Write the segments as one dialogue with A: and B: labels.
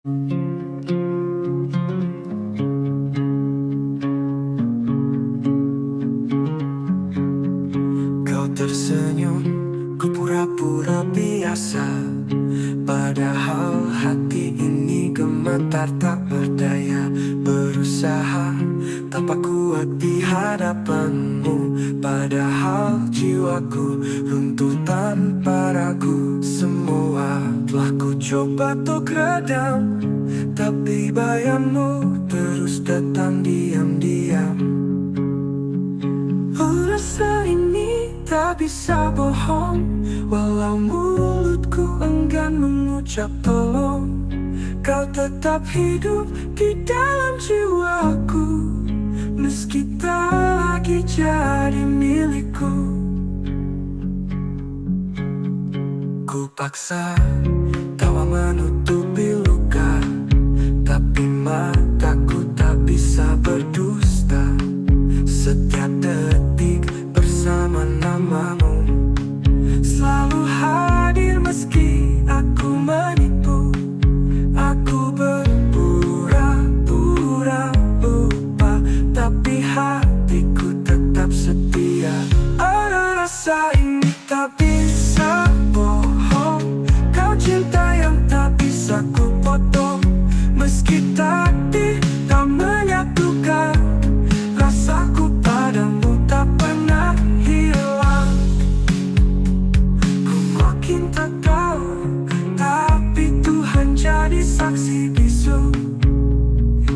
A: Kau tersenyum, ku pura-pura biasa. Padahal hati ini gemetar tak berdaya. Berusaha tampak kuat di hadapanmu. Padahal jiwaku runtuh tanpa ragu. Semua telah ku coba untuk redam, tapi bayangmu terus datang diam-diam. Rasa ini tak bisa bohong, walau mulutku enggan mengucap tolong. Kau tetap hidup di dalam jiwaku, meski tak lagi jadi milikku. Ku paksa tawa menutupi luka, tapi mataku tak bisa berdusta. Setiap detik bersama namamu, selalu hadir meski aku menipu. Aku berpura-pura lupa, tapi hatiku tetap setia. Ada rasa ini tak bisa bohong, kau cinta yang tak bisa ku potong. Meski takdir tak menyatukan, rasaku padamu tak pernah hilang. Ku makin tak tahu, tapi Tuhan jadi saksi bisu.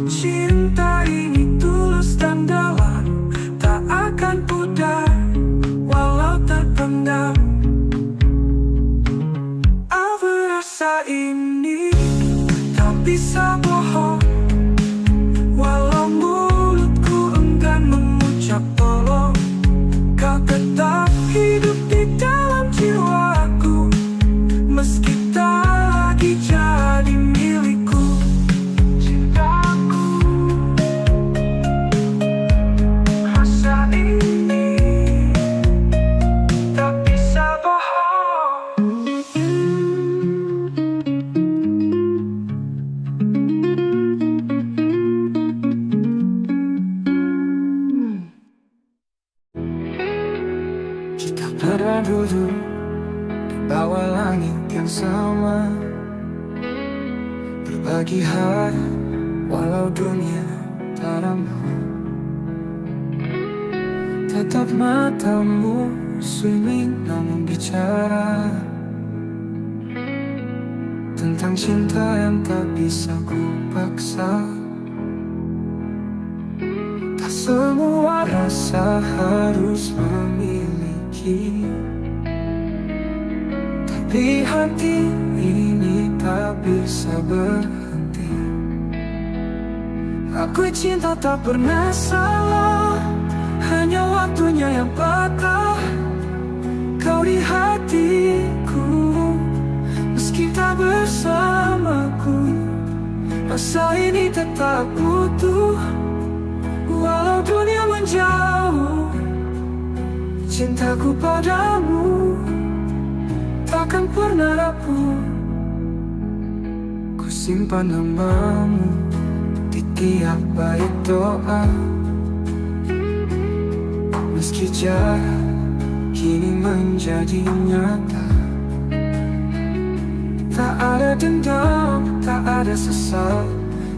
A: Cinta ini tulus dan dalam, tak akan pudar walau terpendam. Apa rasa ini tak bisa bohong, walau mulutku enggan mengucap tolong. Kau tetap hidup di dalam jiwaku, meski tak lagi jadi milikku. Cintaku, rasa ini tak bisa bohong. Kita pernah duduk di bawah langit yang sama, berbagi hari walau dunia tak ramah. Tetap matamu swimming namun bicara tentang cinta yang tak bisa ku paksa. Tak semua rasa harus memiliki, tapi hati ini tak bisa berhenti. Aku cinta tak pernah salah, hanya waktunya yang patah. Kau di hatiku, meski tak bersamaku. Rasa ini tetap utuh, walau dunia menjauh. Cintaku padamu takkan pernah rapuh. Ku simpan namamu di tiap bait doa, meski jarak kini menjadi nyata. Tak ada dendam, tak ada sesal,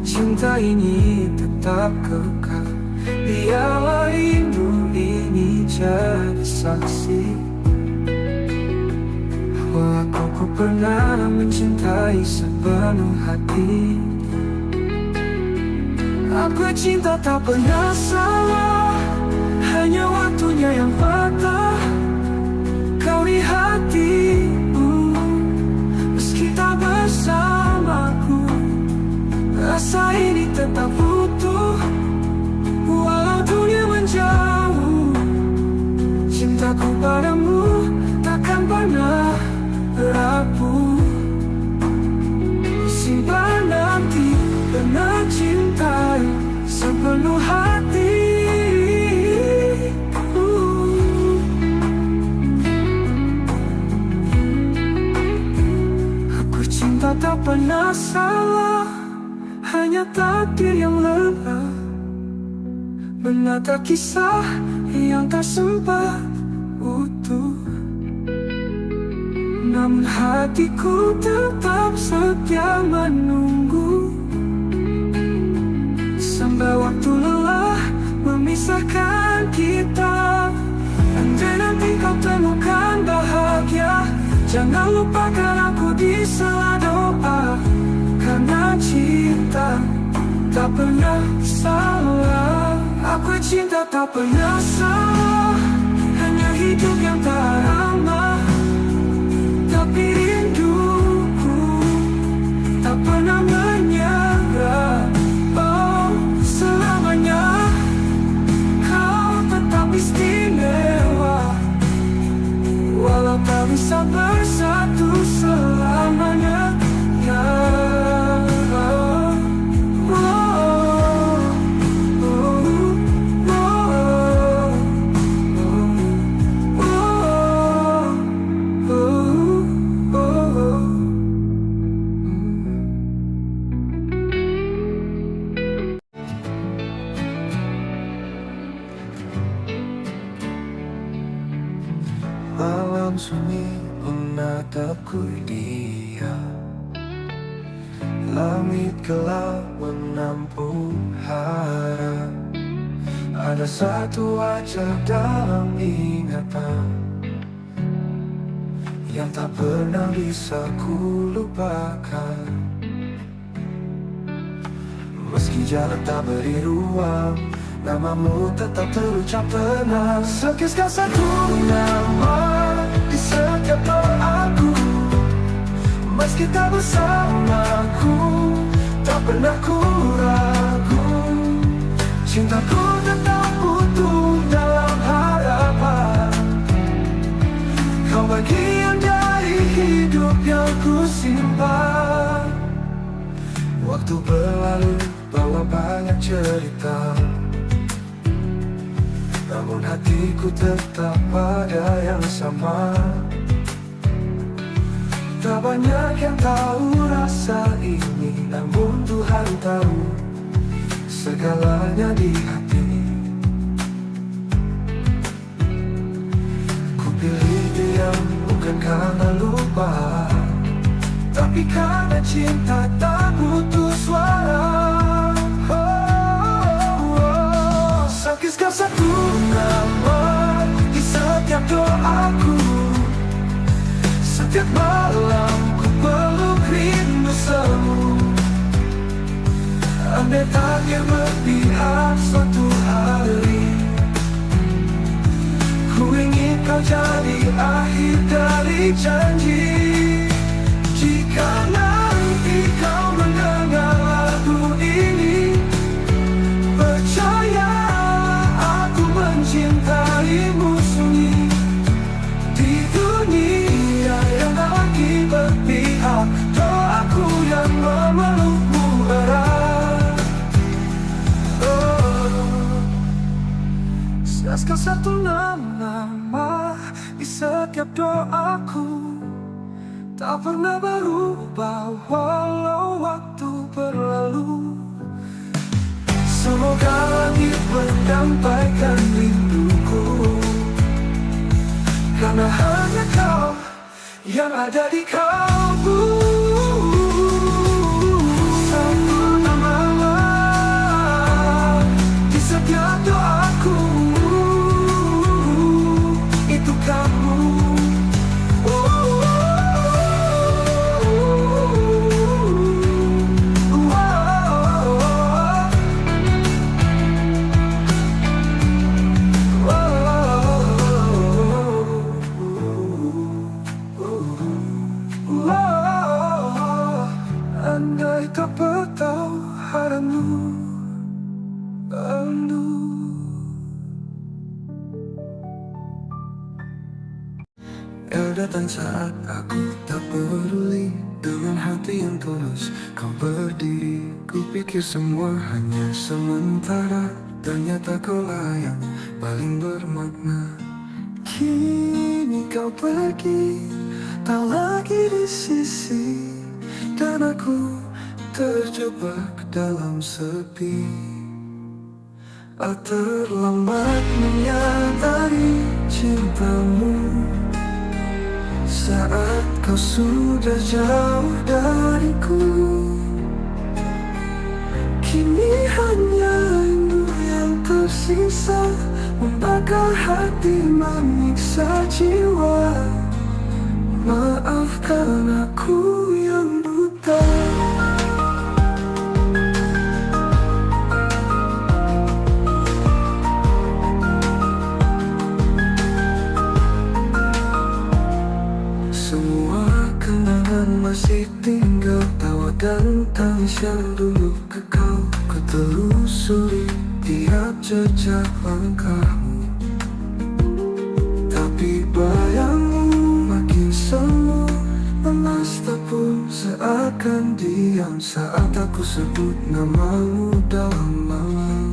A: cinta ini tetap kekal. Biarlah rindu ini jadi saksi bahwa aku pernah mencintai sepenuh hati. Aku cinta tak pernah salah, hanya waktunya yang patah. Kau di hatiku, meski tak bersamaku. Rasa ini tetap utuh, walau dunia menjauh. Cintaku padamu takkan pernah rapuh. Simpan nanti pernah cintai sepenuh hati. Aku cinta tak pernah salah, hanya takdir yang lelah menata kisah yang tak sempat utuh. Namun hatiku tetap setia menunggu, sampai waktu lelah memisahkan kita. Andai nanti kau temukan bahagia, jangan lupakan aku di sela doa. Karena cinta tak pernah salah. Aku cinta tak pernah salah, hanya hidup yang tak ramah. Tapi rinduku tak pernah menyerah. Oh, selamanya kau tetap istimewa, walau tak bisa bersatu selamanya. Ya, malam sunyi menatapku dia, langit gelap menampung harap. Ada satu wajah dalam ingatan yang tak pernah bisa ku lupakan. Meski jalan tak beri ruang, namamu tetap terucap tenang. Sekisah satu nama di setiap doaku, meski tak bersamaku, tak pernah ku ragu. Cintaku tetap utuh dalam harapan. Kau bagian dari hidup yang ku simpan. Waktu berlalu bawa banyak cerita, namun hatiku tetap pada yang sama. Tak banyak yang tahu rasa ini, namun Tuhan tahu segalanya di hati. Ku pilih diam bukan karena lupa, tapi karena cinta tak butuh suara. Sekisah satu nama di setiap doaku, setiap malam ku peluk rindu semu. Andai takdir berpihak suatu hari, ku ingin kau jadi akhir dari janji. Jika nanti kau mendengar lagu ini, percaya aku mencintaimu sunyi. Di dunia yang tak lagi berpihak, doaku yang memelukmu erat. Sekisah satu nama di setiap doaku, tak pernah berubah walau waktu berlalu. Semoga langit menyampaikan rinduku, karena hanya kau yang ada di kalbu. Satu nama di setiap doaku, itu kamu. Andai tak bertahu haramu bandu. Kau datang saat aku tak peduli, dengan hati yang tulus kau berdiri. Ku pikir semua hanya sementara, ternyata kaulah yang paling bermakna. Kini kau pergi, tak lagi di sisi, dan aku terjebak dalam sepi. Terlambat menyadari cintamu saat kau sudah jauh dariku. Kini hanya rindu yang tersisa, membakar hati, menyiksa jiwa. Maafkan aku yang buta. Semua kenangan masih tinggal, tawa dan tangis yang dulu kekal. Ku telusuri tiap jejak langkahmu, tapi bayangmu makin semu, lemas tepung seakan diam saat aku sebut namamu dalam malam.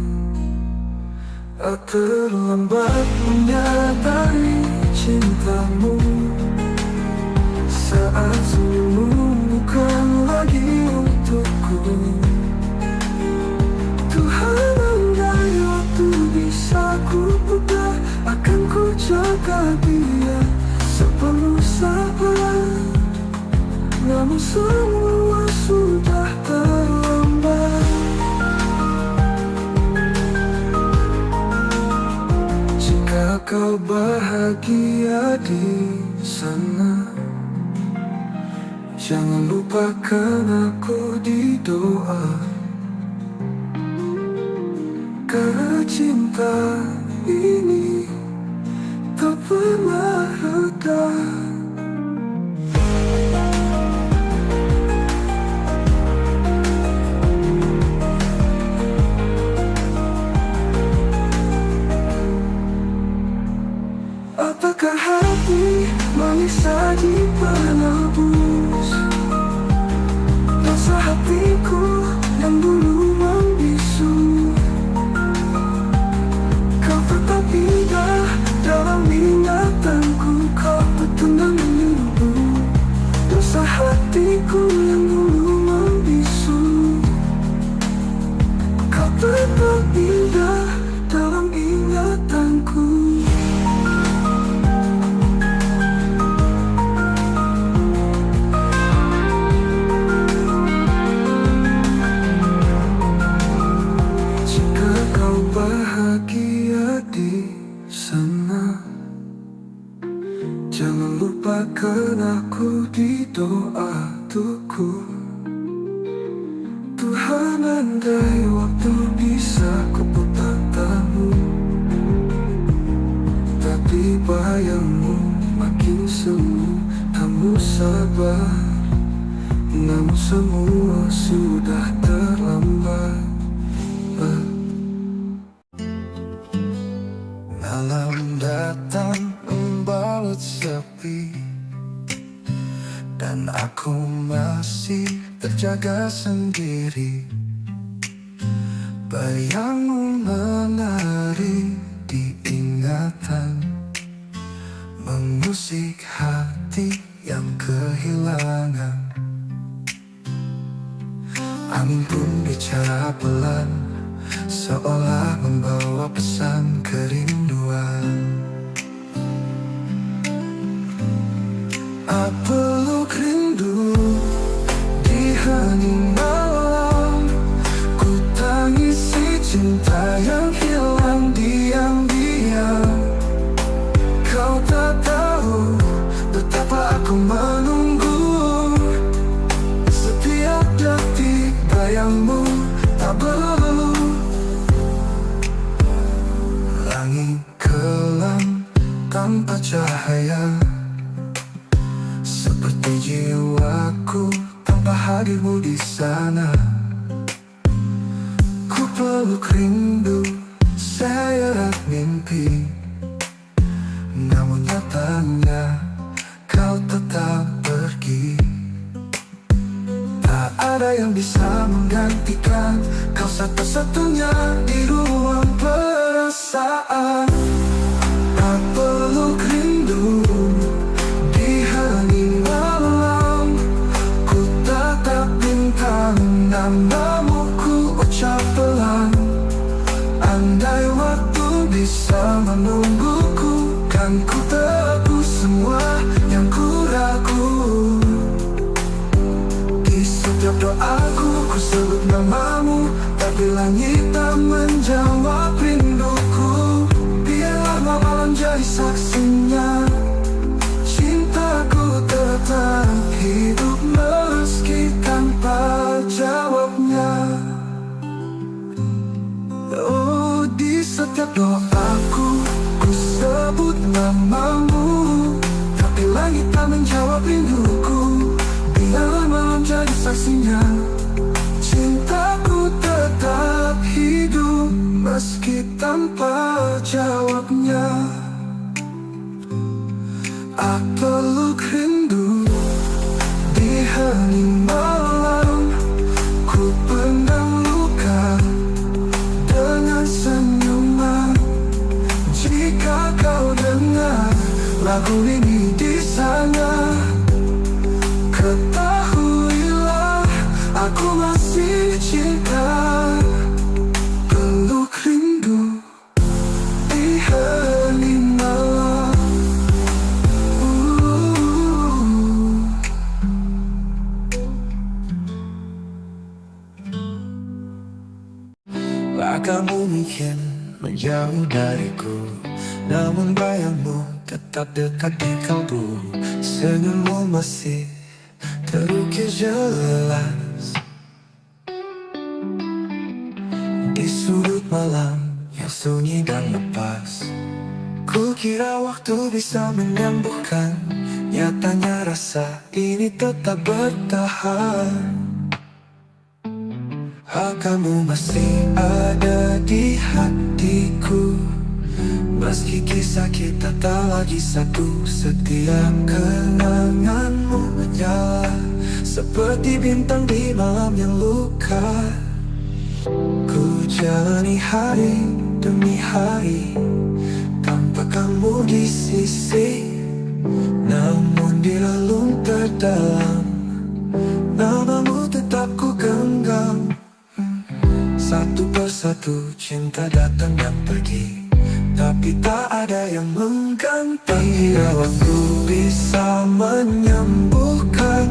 A: Terlambat menyadari cintamu saat senyummu bukan lagi untukku. Tuhan, andai waktu bisa ku putar, akan ku jaga dia sepenuh sabar. Namun semua sudah terlambat. Jika kau bahagia di sana, jangan lupakan aku di doa. Karena cinta ini tak pernah reda. Apakah hati manis saji penebus rasa hatiku yang dulu membisu? Kau tetap indah dalam ingatanku, kau petundang menunggu dosa hatiku yang dulu membisu. Kau tetap indah dalam ingatanku. Bahagia di sana, jangan lupakan aku di doa tuku. Tuhan, andai waktu bisa ku putar tamu, tapi bayangmu makin semu, kamu sabar. Namun semua sudah terlambat. Malam datang membalut sepi, dan aku masih terjaga sendiri. Bayangmu menari di ingatan, mengusik hati yang kehilangan. Angin pun bicara pelan, seolah membawa pesan kerinduan. Peluk rindu di hening malam, ku tangisi cinta yang hilang diam-diam. Kau tak tahu betapa aku menunggu, setiap detik bayangmu tak berlalu. Langit kelam tanpa cahaya, seperti jiwaku tanpa hadirmu di sana. Ku peluk rindu seret mimpi, namun nyatanya kau tetap pergi. Tak ada yang bisa menggantikan kau, satu-satunya di ruang perasaan. Tak peluk rindu di hening malam, ku tatap bintang namamu ku ucap pelan. Andai waktu bisa menungguku, kan ku tebus semua yang ku ragu. Di setiap doaku ku sebut namamu, tapi langit tak menjawab rinduku. Biarlah malam jadi saksinya, cintaku tetap hidup meski tanpa jawabnya. Oh, di setiap doaku ku sebut namamu, tapi langit tak menjawab rinduku. Biarlah malam jadi saksinya, cintaku tetap hidup meski tanpa jawabnya. Aku peluk rindu di hening malam, ku pendam luka dengan senyuman. Jika kau dengar lagu ini di sana, ketahuilah aku masih cinta. Peluk rindu di hening malam. Kamu mungkin menjauh dariku, namun bayangmu tetap dekat di kalbu. Senyummu masih terukir jelas di sudut malam yang sunyi dan lepas. Ku kira waktu bisa menyembuhkan, nyatanya rasa ini tetap bertahan. Kamu masih ada di hatiku, meski kisah kita tak lagi satu. Setiap kenanganmu menyala seperti bintang di malam yang luka. Ku jalani hari demi hari tanpa kamu di sisi, namun di relung terdalam namamu tetap ku genggam. Satu persatu cinta datang dan pergi, tapi tak ada yang mengganti. Bila waktu bisa menyembuhkan,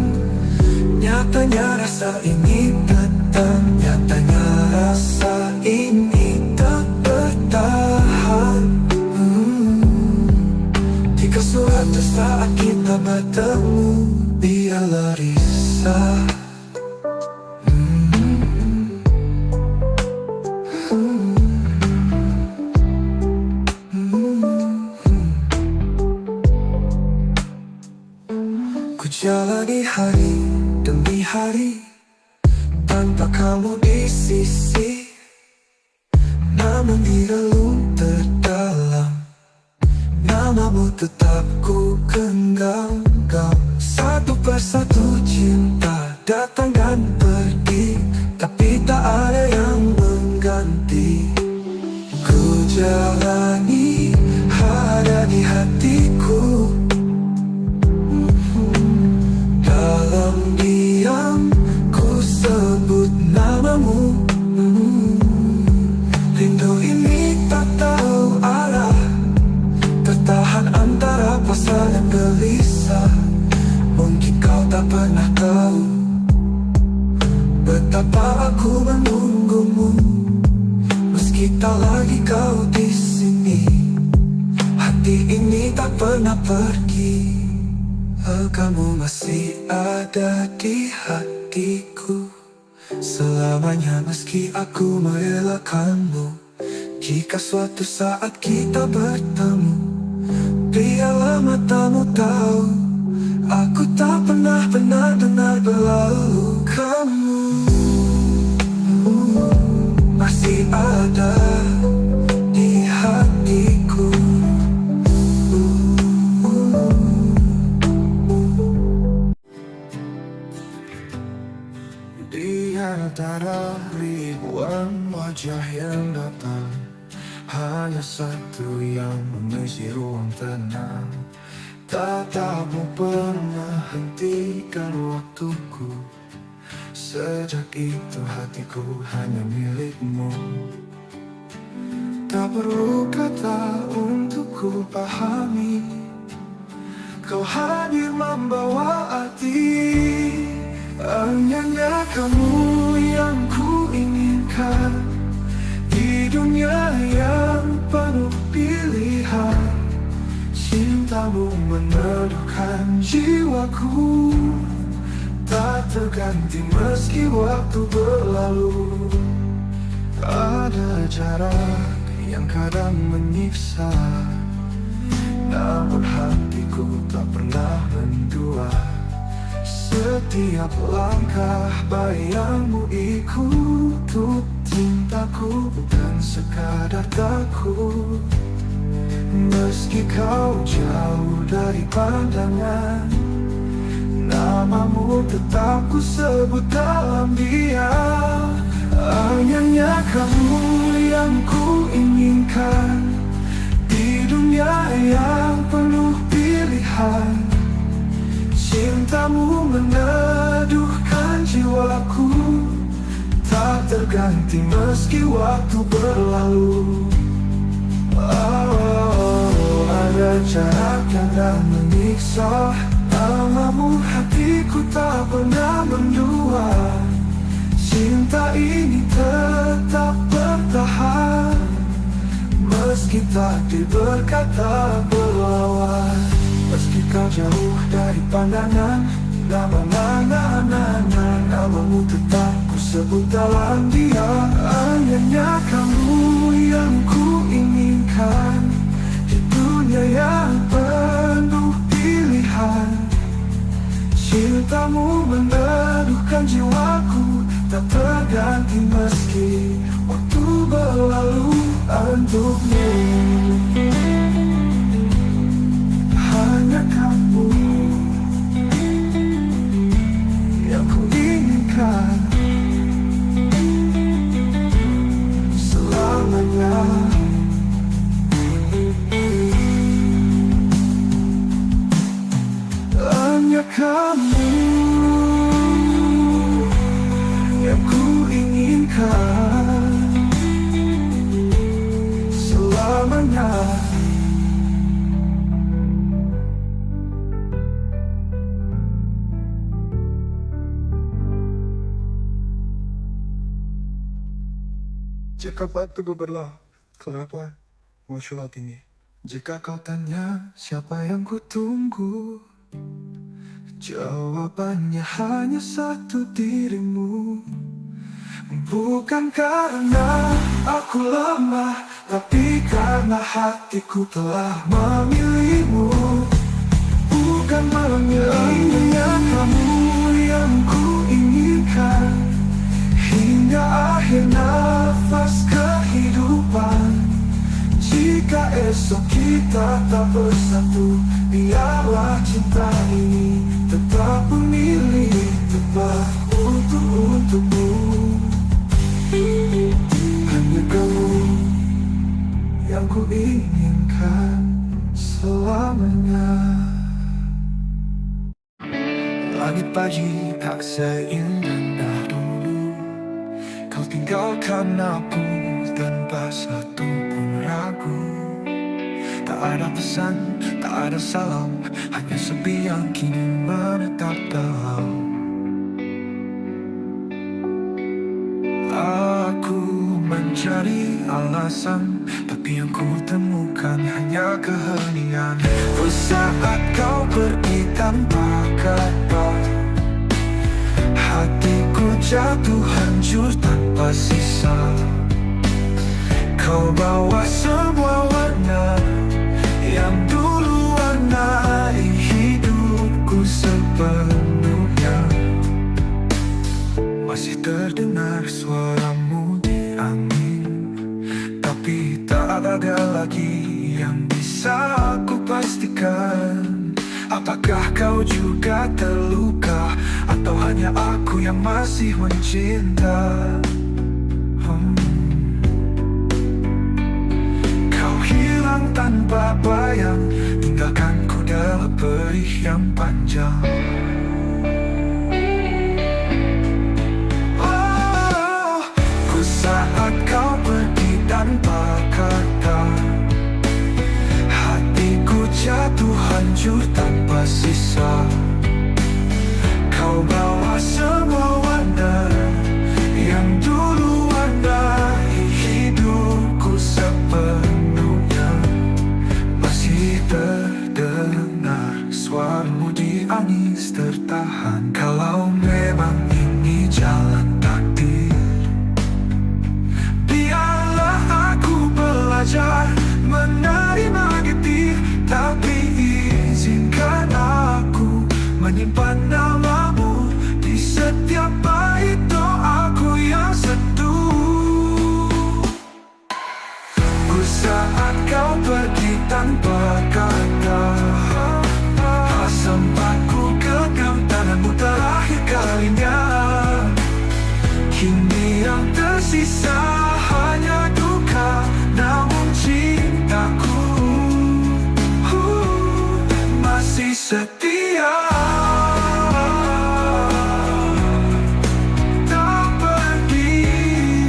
A: nyatanya rasa ini datang. Nyatanya rasa ini tak bertahan. Jika suatu saat kita bertemu, biarlah risau. Jalani hari demi hari tanpa kamu di sisi, namun di relung terdalam namamu tetap ku genggam. Satu persatu cinta datang dan pergi, tapi tak ada yang mengganti. Ku jalani ada di hatiku, dalam diam ku sebut namamu. Rindu ini tak tahu arah, tertahan antara pasrah dan gelisah. Mungkin kau tak pernah tahu betapa aku menunggumu, meski tak lagi kau di sini. Hati ini tak pernah pergi. Kamu masih ada di hatiku selamanya, meski aku merelakanmu. Jika suatu saat kita bertemu, biarlah matamu tahu aku tak pernah benar-benar berlalu. Kamu masih ada di hatiku. Di antara ribuan wajah yang datang, hanya satu yang mengisi ruang tenang. Tatapmu pernah hentikan waktuku Sejak itu hatiku hanya milikmu. Tak perlu kata untuk ku pahami, kau hadir membawa arti. Hanya kamu yang ku inginkan di dunia yang penuh pilihan. Cintamu meneduhkan jiwaku, tak terganti meski waktu berlalu. Ada jarak yang kadang menyiksa, namun hatiku tak pernah mendua. Setiap langkah bayangmu ikut untuk cintaku, bukan sekadar takut. Meski kau jauh dari pandangan, namamu tetap ku sebut dalam diam. Hanya kamu yang ku inginkan di dunia yang penuh pilihan. Cintamu meneduhkan jiwaku, tak terganti meski waktu berlalu. Ada jarak yang tak menyiksa, namamu hatiku tak pernah mendua. Cinta ini tetap bertahan, meski takdir berkata berlawan. Meski kau jauh dari pandangan, namamu tetap ku sebut dalam diam. Hanya kamu yang ku inginkan di dunia yang penuh pilihan. Cintamu meneduhkan jiwaku, tak terganti meski waktu berlalu. Untukmu hanya kamu yang ku inginkan selamanya. Hanya kamu yang ku inginkan selamanya. Jika waktuku berlalu, kenapa muncul ini? Jika kau tanya siapa yang ku tunggu, jawabannya hanya satu, dirimu. Bukan karena aku lemah, tapi karena hatiku telah memilihmu. Bukan memilihnya kamu yang ku inginkan hingga akhir nafas kehidupan. Jika esok kita tak bersatu, biarlah cinta ini tetap memilih tepat untukmu. Hanya kamu yang ku inginkan selamanya. Langit pagi tak seindah dulu, kau tinggalkan aku tanpa satu pun ragu. Tak ada pesan, tak ada salam, hanya sepi yang kini menetap dalam. Aku mencari alasan, tapi yang ku temukan hanya keheningan. Saat kau pergi tanpa kata, hatiku jatuh hancur tanpa sisa. Kau bawa semua warna yang dulu warnai hidupku sepenuhnya. Masih terdengar suaramu di angin, tapi tak ada lagi yang bisa aku pastikan. Apakah kau juga terluka, atau hanya aku yang masih mencinta? Kau hilang tanpa bayang, tinggalkanku dalam perih yang panjang. hancur tanpa sisa. Kau bawa semua warna yang dulu warnai hidupku sepenuhnya. Masih terdengar suaramu di angis tertahan. Kalau memang ini jalan takdir, biarlah aku belajar menerima getir. Tapi izinkan aku menyimpan namamu di setiap bait doaku yang sentuh. Ku saat kau pergi tanpa kata, sempat ku genggam tanganmu terakhir kalinya. Kini yang tersisa hanya duka, namun cintaku masih setia. Tak pergi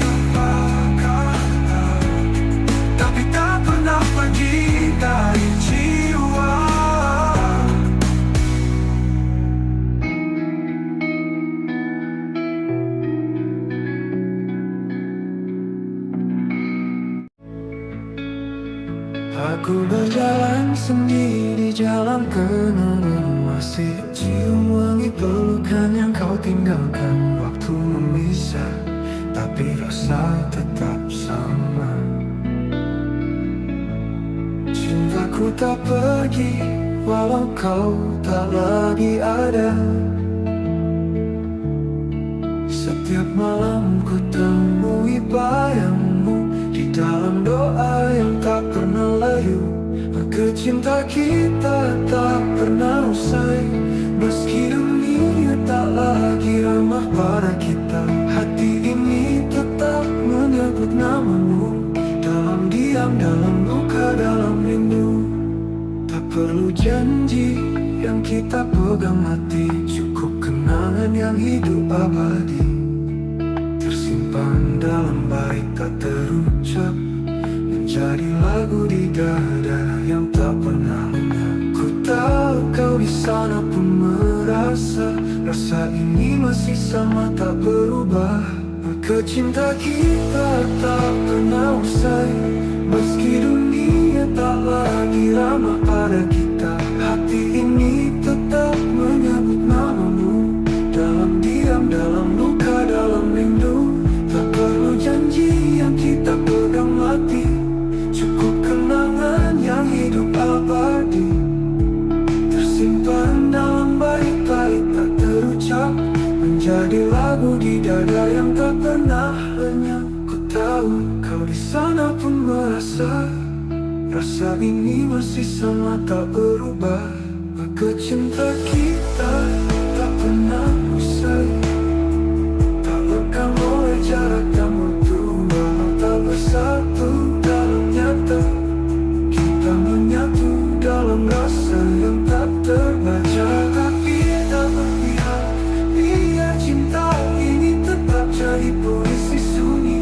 A: tapi tak pernah pergi dari jiwa. Aku berjalan sendiri, jalan kenangan, masih cium wangi pelukan yang kau tinggalkan. Waktu memisah, tapi rasa tetap sama. Cintaku tak pergi, walau kau tak lagi ada. Setiap malam ku temui bayangmu di dalam doa yang tak pernah layu. Maka cinta kita tak pernah usai, meski dunia tak lagi ramah pada kita. Hati ini tetap menyebut namamu, dalam diam, dalam luka, dalam rindu. Tak perlu janji yang kita pegang mati, cukup kenangan yang hidup abadi, tersimpan dalam bait tak terucap, menjadi lagu di dada yang tak pernah lenyap. Ku tahu kau di sana pun merasa rasa ini masih sama tak berubah. Maka cinta kita tak pernah usai, meski dunia tak lagi ramah pada kita. Hati ini tetap menyebut namamu, dalam diam, dalam luka, dalam rindu. Tak perlu janji yang kita pegang mati, cukup kenangan yang hidup abadi, tersimpan dalam bait-bait tak terucap, menjadi lagu di dada yang tak pernah lenyap. Ku tahu kau di sana pun merasa rasa ini masih sama tak berubah. Maka cinta kita tak pernah usai, tak lekang oleh jarak dan waktu, walau tak bersatu dalam nyata. Kita menyatu dalam rasa yang tak terbaca. Tapi tak berpihak, biar cinta ini tetap jadi puisi sunyi.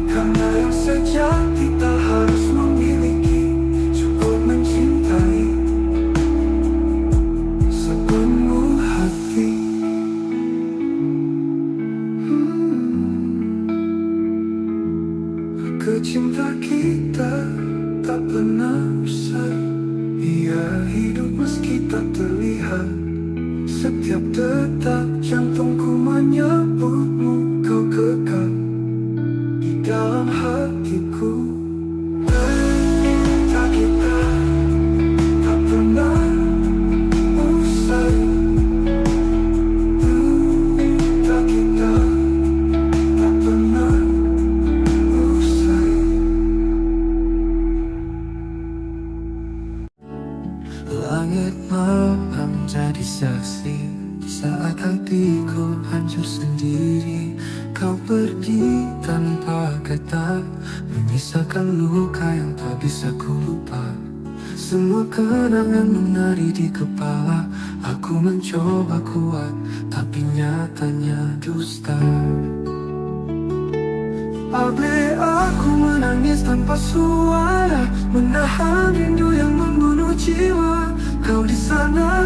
A: Karena yang sejati tak harus memiliki, cukup mencintai sepenuh hati. Cinta kita tak pernah usai, ia hidup meski tak terlihat. Setiap detak jantungku menyebutmu, kau kekal di dalam hatiku. Cinta kita tak pernah usai, cinta kita tak pernah usai. Langit malam jadi saksi saat hatiku hancur sendiri. Kau pergi tanpa kata, menyisakan luka yang tak bisa ku lupa. Semua kenangan menari di kepala. Aku mencoba kuat, tapi nyatanya dusta. Abe aku menangis tanpa suara, menahan rindu yang membunuh jiwa. Kau di sana,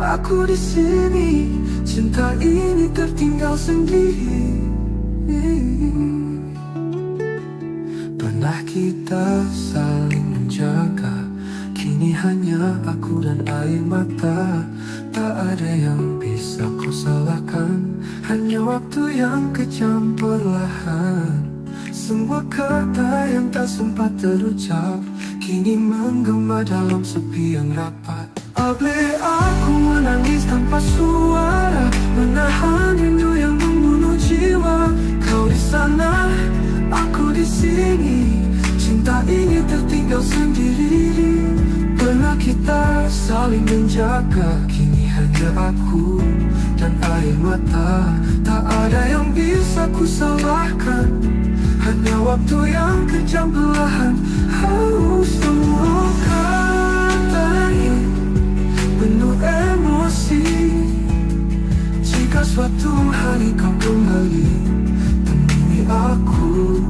A: aku di sini. Cinta ini tertinggal sendiri. Pernah kita saling menjaga, kini hanya aku dan air mata. Tak ada yang bisa kau salahkan, hanya waktu yang kejam perlahan. Semua kata yang tak sempat terucap kini menggema dalam sepi yang rapat. Boleh aku menangis tanpa suara, menahan rindu yang membunuh jiwa. Kau di sana, aku di sini. Cinta ini tertinggal sendiri. Pernah kita saling menjaga, kini hanya aku dan air mata. Tak ada yang bisa ku salahkan, hanya waktu yang kejam perlahan. Semua kata ini penuh emosi. Jika suatu hari kau kembali, temui aku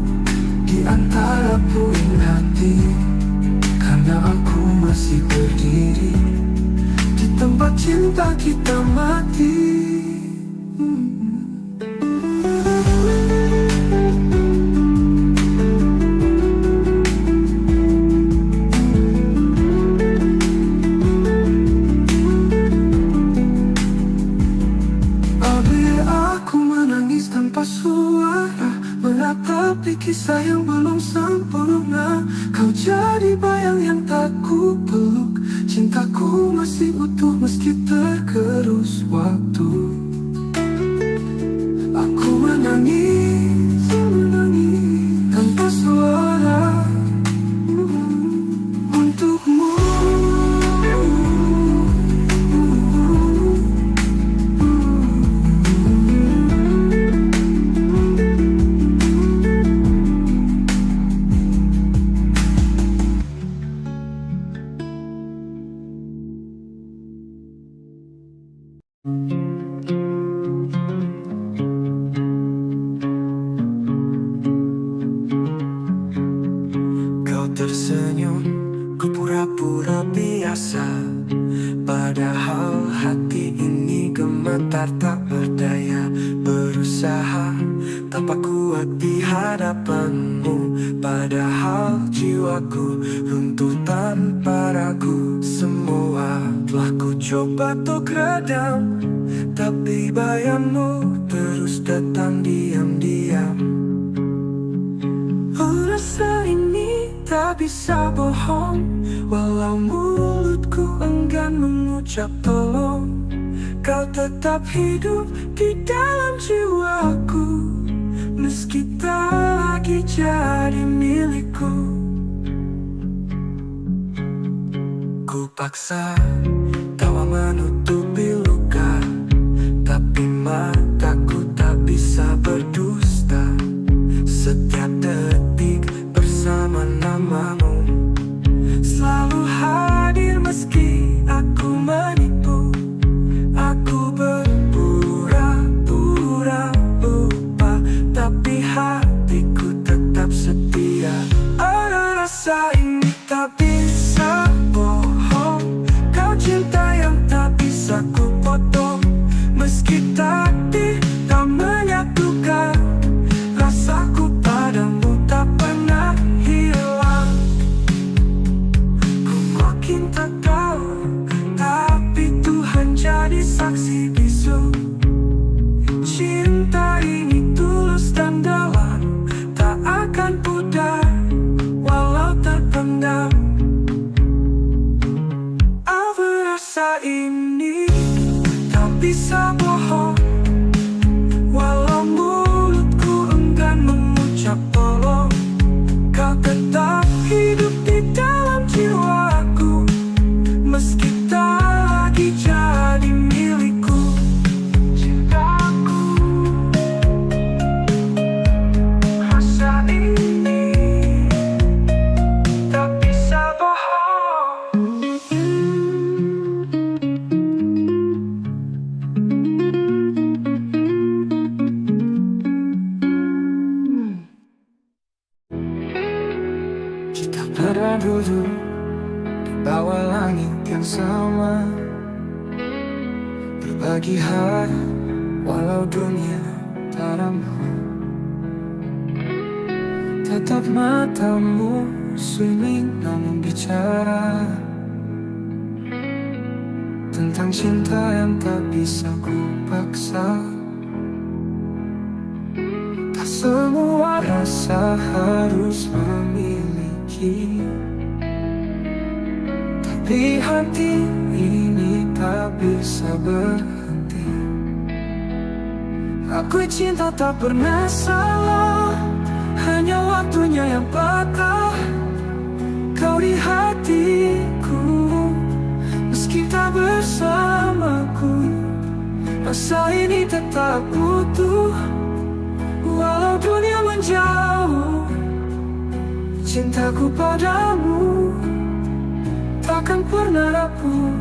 A: di antara puing hati. Karena aku masih berdiri di tempat cinta kita mati. Tanpa suara, menatapi kisah yang belum sempurna. Kau jadi bayang yang tak ku peluk. Cintaku masih utuh meski tergerus waktu. Aku menangis tanpa suara untukmu. Kau tersenyum, ku pura-pura biasa. Padahal hati ini gemetar tak berdaya. Berusaha tanpa kuat di hadapanmu. Padahal jiwaku runtuh tanpa ragu. Semua telah ku coba untuk redam, tapi bayangmu terus datang diam-diam. Rasa ini tak bisa bohong, walau mulutku enggan mengucap tolong. Kau tetap hidup di dalam jiwaku, meski tak lagi jadi milikku. Ku paksa tawa menutupi luka, tapi mataku tak bisa berdusta. Setiap detik bersama namamu, selalu hadir meski aku menipu. Aku berpura-pura lupa, tapi hatiku tetap setia. Ada rasa ini tak bisa bohong. Kau cinta yang tak bisa ku potong, meski takdir tak menyatukan. Rasaku padamu tak pernah hilang. Ku makin tak tahu, tapi Tuhan jadi saksi bisu. Cinta ini tulus dan dalam, tak akan pudar walau terpendam. Apa rasa ini tak bisa bohong, walau mulutku enggan mengucap tolong. Kau tetap hidup di dalam jiwaku, meski tak lagi jadi milikku. Cintaku, rasa ini tak bisa bohong. Kita pernah duduk di bawa langit yang sama, berbagi hati walau dunia tak ramah. Tetap matamu sunyi namun bicara tentang cinta yang tak bisa ku paksa. Tak semua rasa harus memiliki, tapi hati ini tak bisa berhenti. Aku cinta tak pernah salah, hanya waktunya yang patah. Kau di hatiku, meski tak bersamaku, rasa ini tetap utuh. Walau dunia menjauh, cintaku padamu takkan pernah rapuh.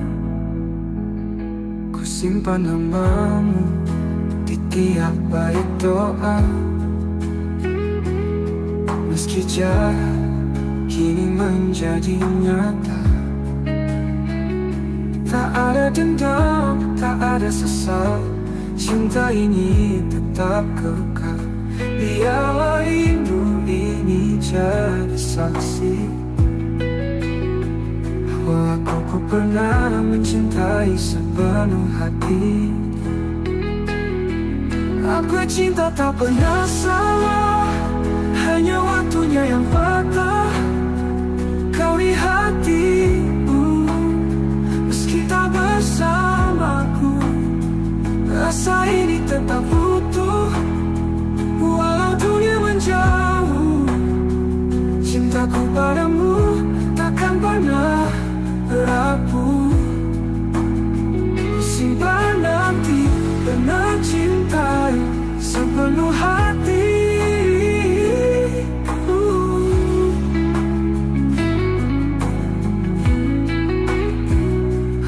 A: Ku simpan namamu di tiap bait doa, meski jarak kini menjadi nyata. Tak ada dendam, tak ada sesal, cinta ini tetap kekal. Biarlah rindu ini jadi saksi bahwa aku pernah mencintai sepenuh hati. Aku cinta tak pernah salah, hanya waktunya yang patah. Kau di hatiku, meski tak bersamaku, rasa ini tetap utuh. Walau dunia menjauh, cintaku padamu takkan pernah rapuh. Simpan nanti pernah cintai sepenuh hati.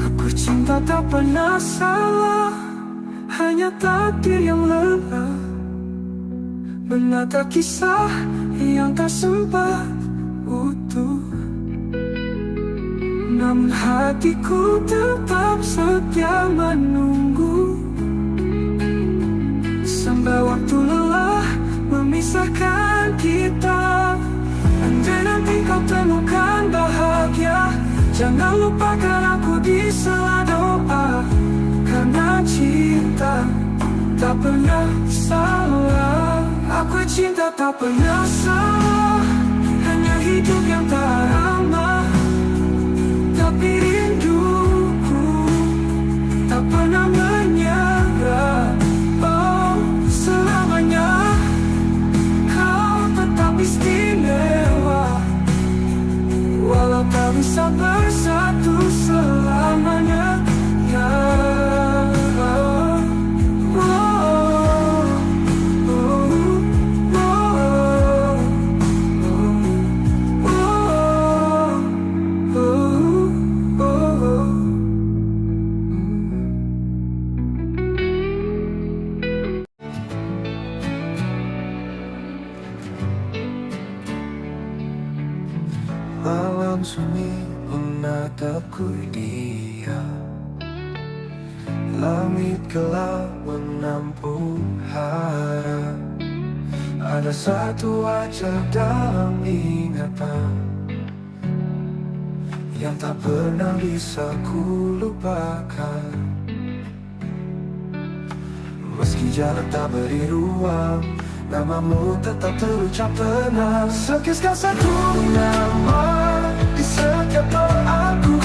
A: Aku cinta tak pernah salah, hanya takdir yang lelah menata kisah yang tak sempat utuh. Namun hatiku tetap setia menunggu, sampai waktu lelah memisahkan kita. Andai nanti kau temukan bahagia, jangan lupakan aku di sela doa. Karena cinta tak pernah salah. Aku cinta tak pernah salah, hanya hidup yang tak ramah. Tapi rinduku tak pernah menyerah. Oh, selamanya kau tetap istimewa, walau tak bisa bersatu selamanya. Ya, malam sunyi menatapku dia, langit gelap menampung harap. Ada satu wajah dalam ingatan yang tak pernah bisa ku lupakan. Meski jarak tak beri ruang, namamu tetap terucap tenang. Sekiskan satu nama di setiap doaku,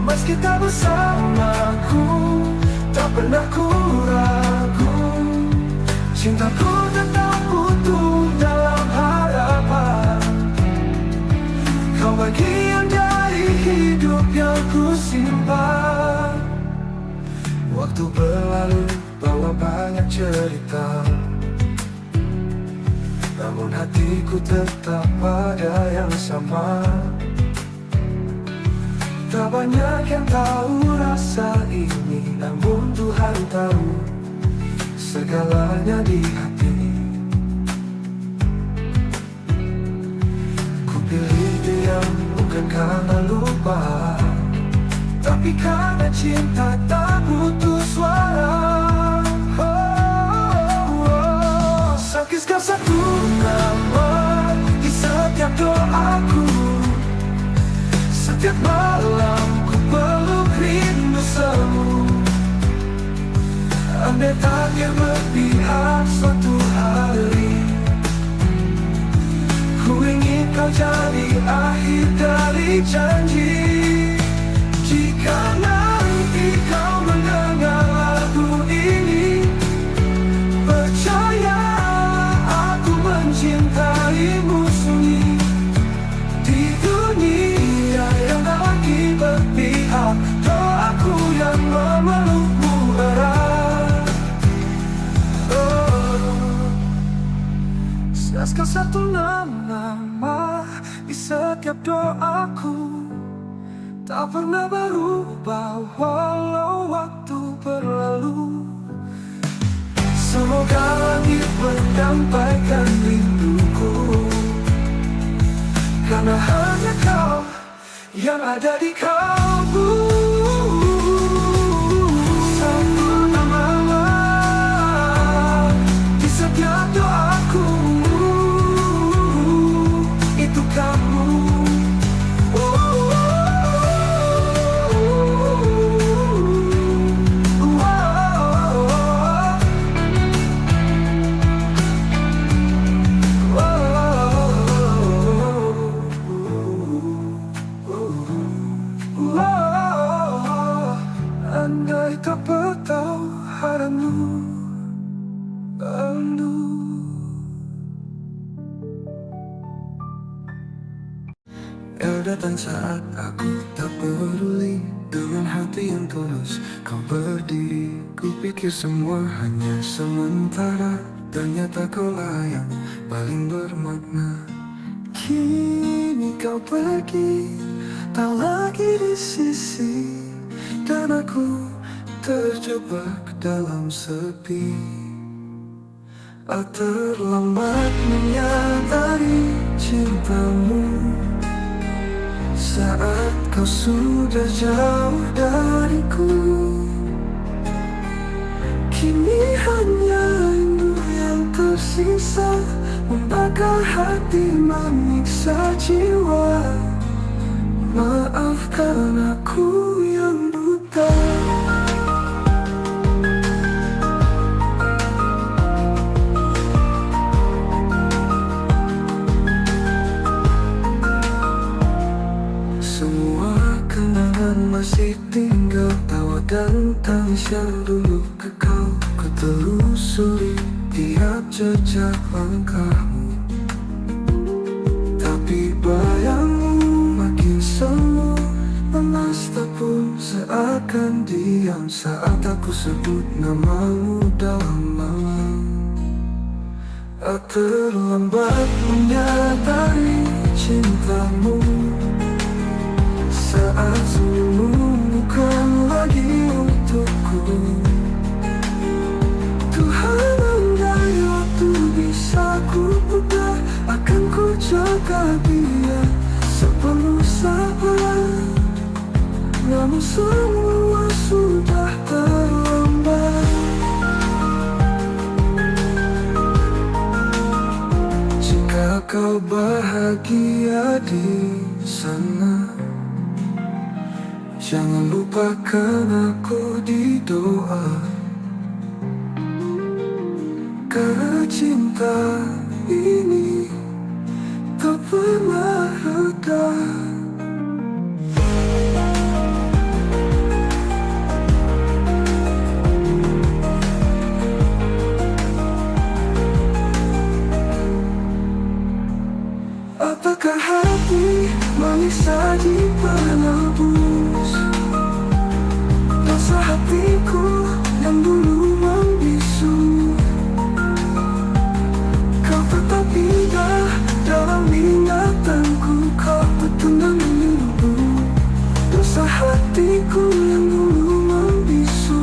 A: meski tak bersamaku, tak pernah ku ragu. Cintaku tetap utuh dalam harapan. Kau bagian dari hidup yang ku simpan. Waktu berlalu bawa banyak cerita, namun hatiku tetap pada yang sama. Tak banyak yang tahu rasa ini, namun Tuhan tahu segalanya di hati. Ku pilih diam bukan karena lupa, tapi karena cinta tak butuh suara. Sakitkan satu nama di setiap doaku. Setiap malam ku peluk rindu semu. Andai takdir berpihak suatu hari, ku ingin kau jadi akhir dari janji. Jika nanti kau mendengar lagu ini, percaya aku mencintaimu sunyi. Di dunia yang tak lagi berpihak, doaku yang memelukmu erat. Siaskan satu nama di setiap doaku, tak pernah berubah walau waktu berlalu. Semoga langit menyampaikan rinduku, karena hanya kau yang ada di kalbu. Satu nama di setiap doaku, itu kamu. Andai tak bertahu haramu rindu. Datang saat aku tak peduli, dengan hati yang tulus kau berdiri. Kupikir semua hanya sementara, ternyata kaulah yang paling bermakna. Kini kau pergi, tak lagi di sisi, dan aku terjebak dalam sepi. Terlambat menyadari cintamu saat kau sudah jauh dariku. Kini hanya rindu yang tersisa, membakar hati, menyiksa jiwa. Maafkan aku yang buta. Semua kenangan masih tinggal, tawa dan tangis yang dulu kekal. Ku telusuri tiap jejak langkahmu, tapi bayangmu makin semu. Lemas tak pun seakan diam saat aku sebut namamu dalam malam. Terlambat menyadari cintamu saat senyummu bukan lagi untukku. Tuhan, andai waktu bisa ku putar, akan ku jaga dia sepenuh sabar. Namun semua sudah terlambat. Jika kau bahagia di sana, jangan lupakan aku di doa. Karena cinta ini tak pernah reda. Apakah hati manis saji penebus dosa hatiku yang dulu membisu? Kau tetap indah dalam ingatanku, kau betul menunggu dosa hatiku yang dulu membisu.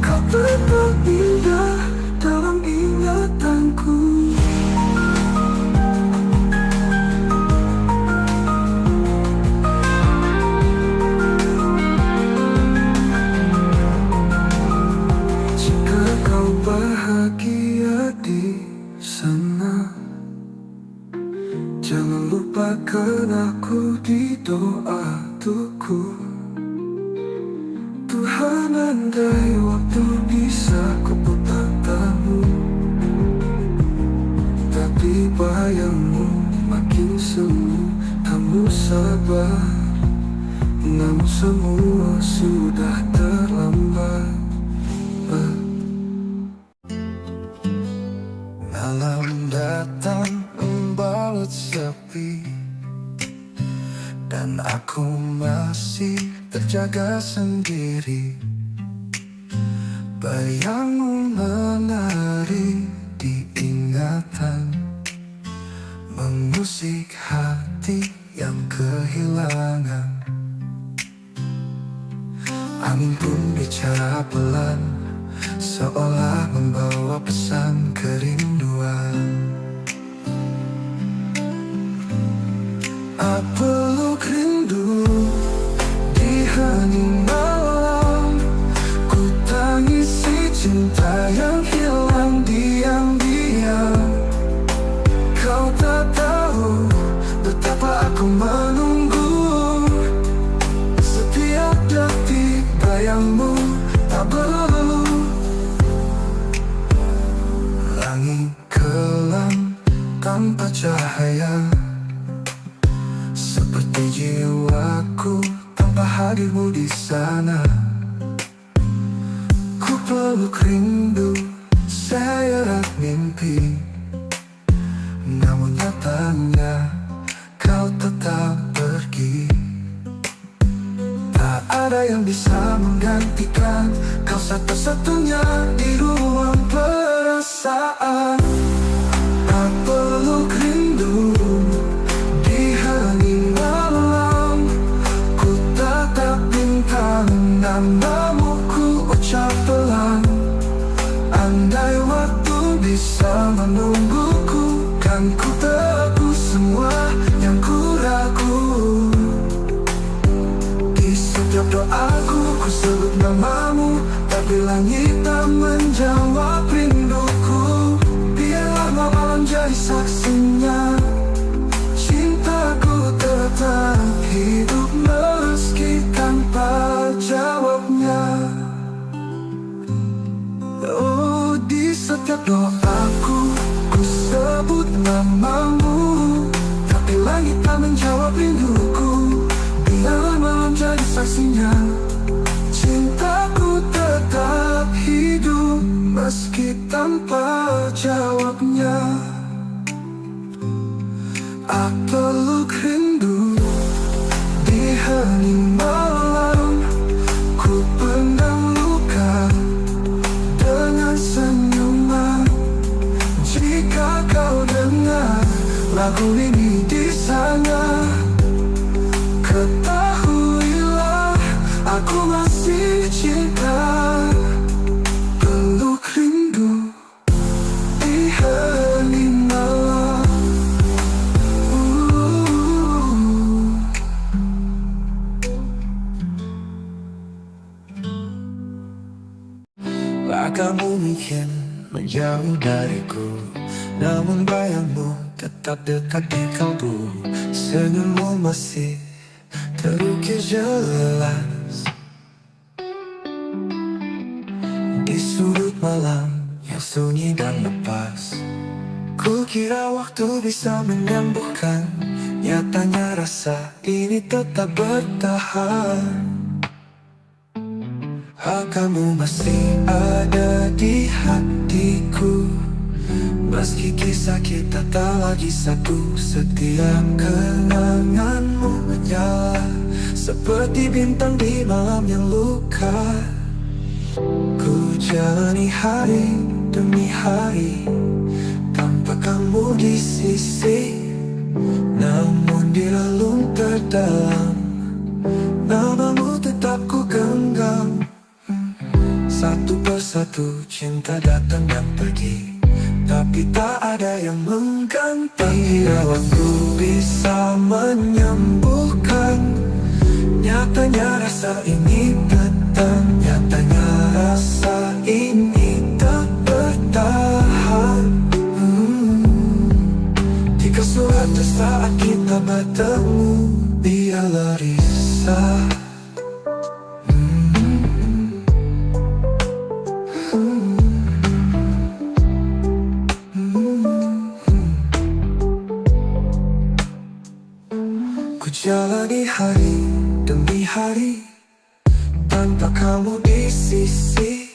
A: Kau tetap indah dalam ingatanku. di sana. Jangan lupakan aku di doa tuku. Tuhan, andai waktu bisa kuputar tahu, tapi bayangmu makin semu. Kamu sabar, namun semua sudah terlambat. Malam datang membalut sepi, dan aku masih terjaga sendiri. Bayangmu menari di ingatan, mengusik hati yang kehilangan. Angin pun bicara pelan, seolah membawa pesan kerinduan. Peluk rindu di hening malam, ku tangisi cinta yang hilang diam-diam. Kau tak tahu betapa aku menunggu, setiap detik bayangmu tak berlalu. Langit kelam tanpa cahaya, seperti jiwaku tanpa hadirmu di sana. Ku peluk rindu, seret mimpi, namun nyatanya kau tetap pergi. Tak ada yang bisa menggantikan kau, satu-satunya di ruang perasaan. Tak peluk rindu di hening malam, ku tatap bintang, namamu ku ucap pelan. Andai waktu bisa menungguku, kan ku tebus semua yang ku ragu. Di setiap doaku ku sebut namamu, tapi langit tak menjawab rinduku. Biarlah malam jadi saksinya, cintaku tetap hidup meski tanpa jawabnya. Oh, di setiap doaku ku sebut namamu, tapi langit tak menjawab rinduku. Biarlah malam jadi saksinya, cintaku tetap hidup meski tanpa jawabnya. Aku peluk rindu di hening malam, ku pendam luka dengan senyuman. Jika kau dengar lagu ini di sana, ketahuilah aku masih cinta. Peluk rindu di hening malam. Kamu mungkin menjauh dariku, namun bayangmu tetap dekat di kalbu. Senyummu masih terukir jelas di sudut malam yang sunyi dan lepas. Ku kira waktu bisa menyembuhkan, nyatanya rasa ini tetap bertahan. Kamu masih ada di hatiku, meski kisah kita tak lagi satu. Setiap kenanganmu menyala seperti bintang di malam yang luka. Ku jalani hari demi hari tanpa kamu di sisi, namun di relung terdalam namamu tetap ku genggam. Satu persatu cinta datang dan pergi, tapi tak ada yang mengganti. Bila waktu bisa menyembuhkan, nyatanya rasa ini tetap. Nyatanya rasa ini tak bertahan. jalani hari demi hari tanpa kamu di sisi.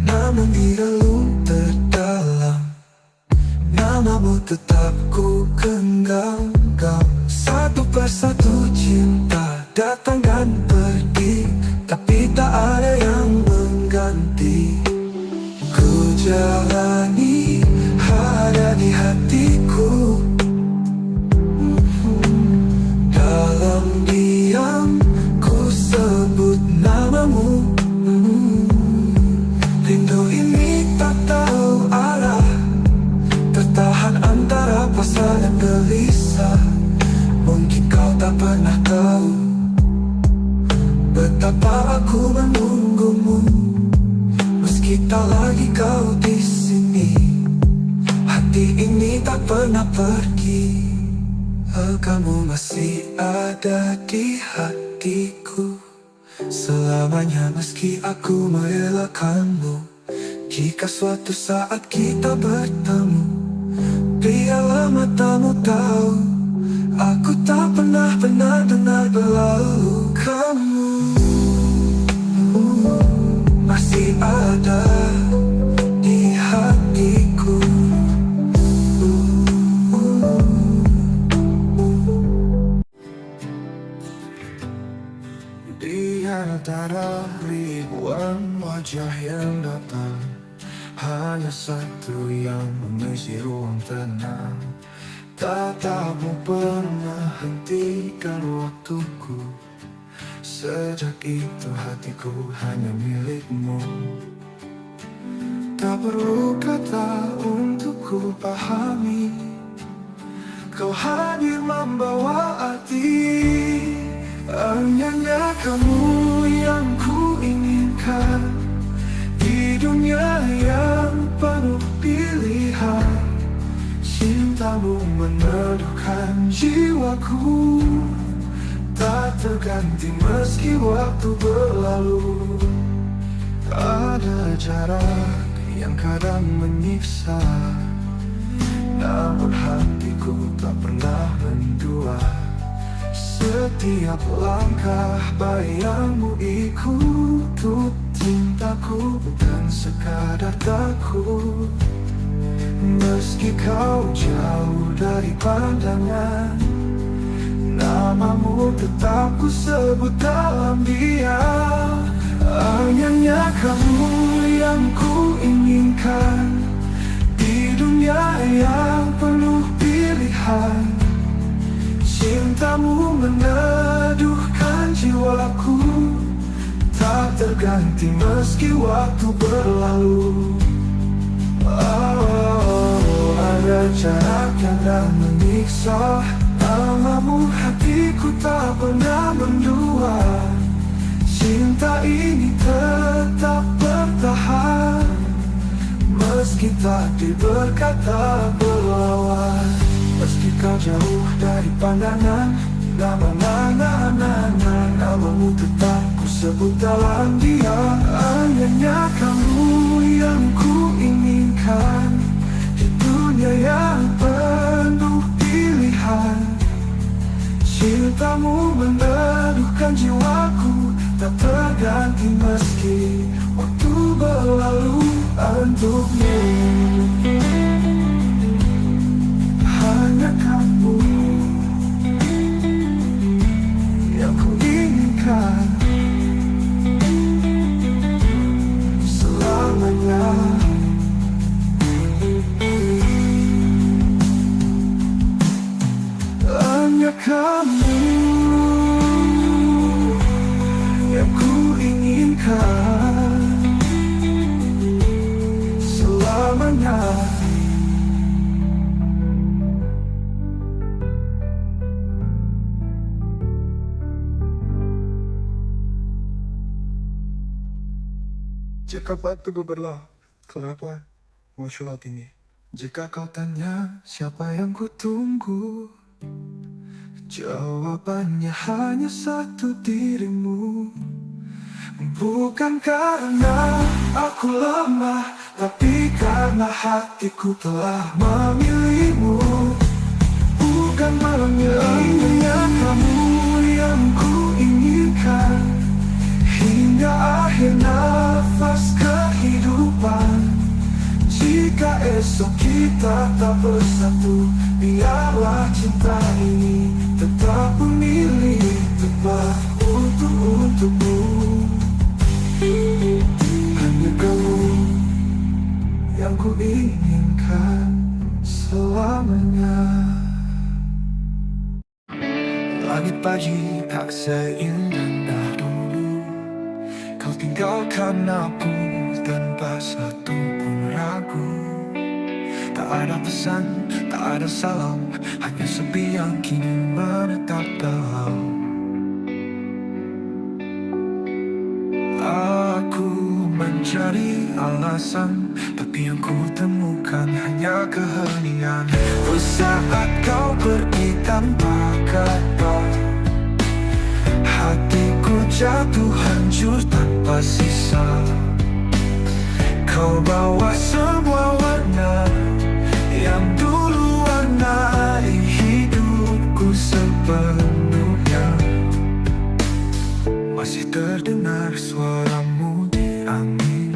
A: Namun di relung terdalam namamu tetap ku genggam. Satu persatu cinta datang dan pergi, tapi tak ada yang mengganti. Ku jalani ada di hatiku. Dalam diam ku sebut namamu. Rindu ini tak tahu arah, tertahan antara pasrah dan gelisah. Mungkin kau tak pernah tahu betapa aku menunggumu. Meski tak lagi kau di sini, hati ini tak pernah pergi. Kamu masih ada di hatiku selamanya, meski aku merelakanmu. Jika suatu saat kita bertemu, biarlah matamu tahu aku tak pernah benar-benar berlalu. Kamu masih ada di hatiku. Di antara ribuan wajah yang datang, hanya satu yang mengisi ruang tenang. Tatapmu pernah hentikan waktuku. Sejak itu hatiku hanya milikmu. Tak perlu kata untuk ku pahami, kau hadir membawa arti. Hanya kamu yang ku inginkan di dunia yang penuh pilihan. Cintamu meneduhkan jiwaku, tak terganti meski waktu berlalu. Ada jarak yang kadang menyiksa, namun hatiku tak pernah mendua. Setiap langkah bayangmu ikut cintaku, bukan sekadar takut. Meski kau jauh dari pandangan, namamu tetap ku sebut dalam diam. Hanya kamu yang ku inginkan di dunia yang penuh pilihan. Cintamu meneduhkan jiwaku, tak terganti meski waktu berlalu. Ada jarak yang tak menyiksa, namamu hatiku tak pernah mendua. Cinta ini tetap bertahan, meski takdir berkata berlawan. Meski kau jauh dari pandangan, namamu tetap ku sebut dalam diam. Hanya kamu yang ku inginkan di dunia yang penuh pilihan. Cintamu meneduhkan jiwaku, tak terganti meski waktu berlalu. Untukmu hanya kamu yang ku inginkan selamanya. Hanya kamu yang ku inginkan selamanya. Jika waktu berlalu, kenapa muncul ini? Jika kau tanya siapa yang ku tunggu, jawabannya hanya satu, dirimu. Bukan karena aku lemah, tapi karena hatiku telah memilihmu. Bukan memilihmu yang kamu yang ku inginkan hingga akhir nafas kehidupan. Jika esok kita tak bersatu, biarlah cinta ini tetap memilih tempat untukmu. Hanya kamu yang ku inginkan selamanya. Langit pagi tak seindah dulu, kau tinggalkan aku tanpa satu pun ragu. Tak ada pesan, tak ada salam, hanya sepi yang kini menetap dalam. Aku mencari alasan, tapi yang ku temukan hanya keheningan. Saat kau pergi tanpa kata, hatiku jatuh hancur tanpa sisa. Kau bawa semua warna yang dulu warnai hidupku sepenuhnya. Masih terdengar suaramu di angin,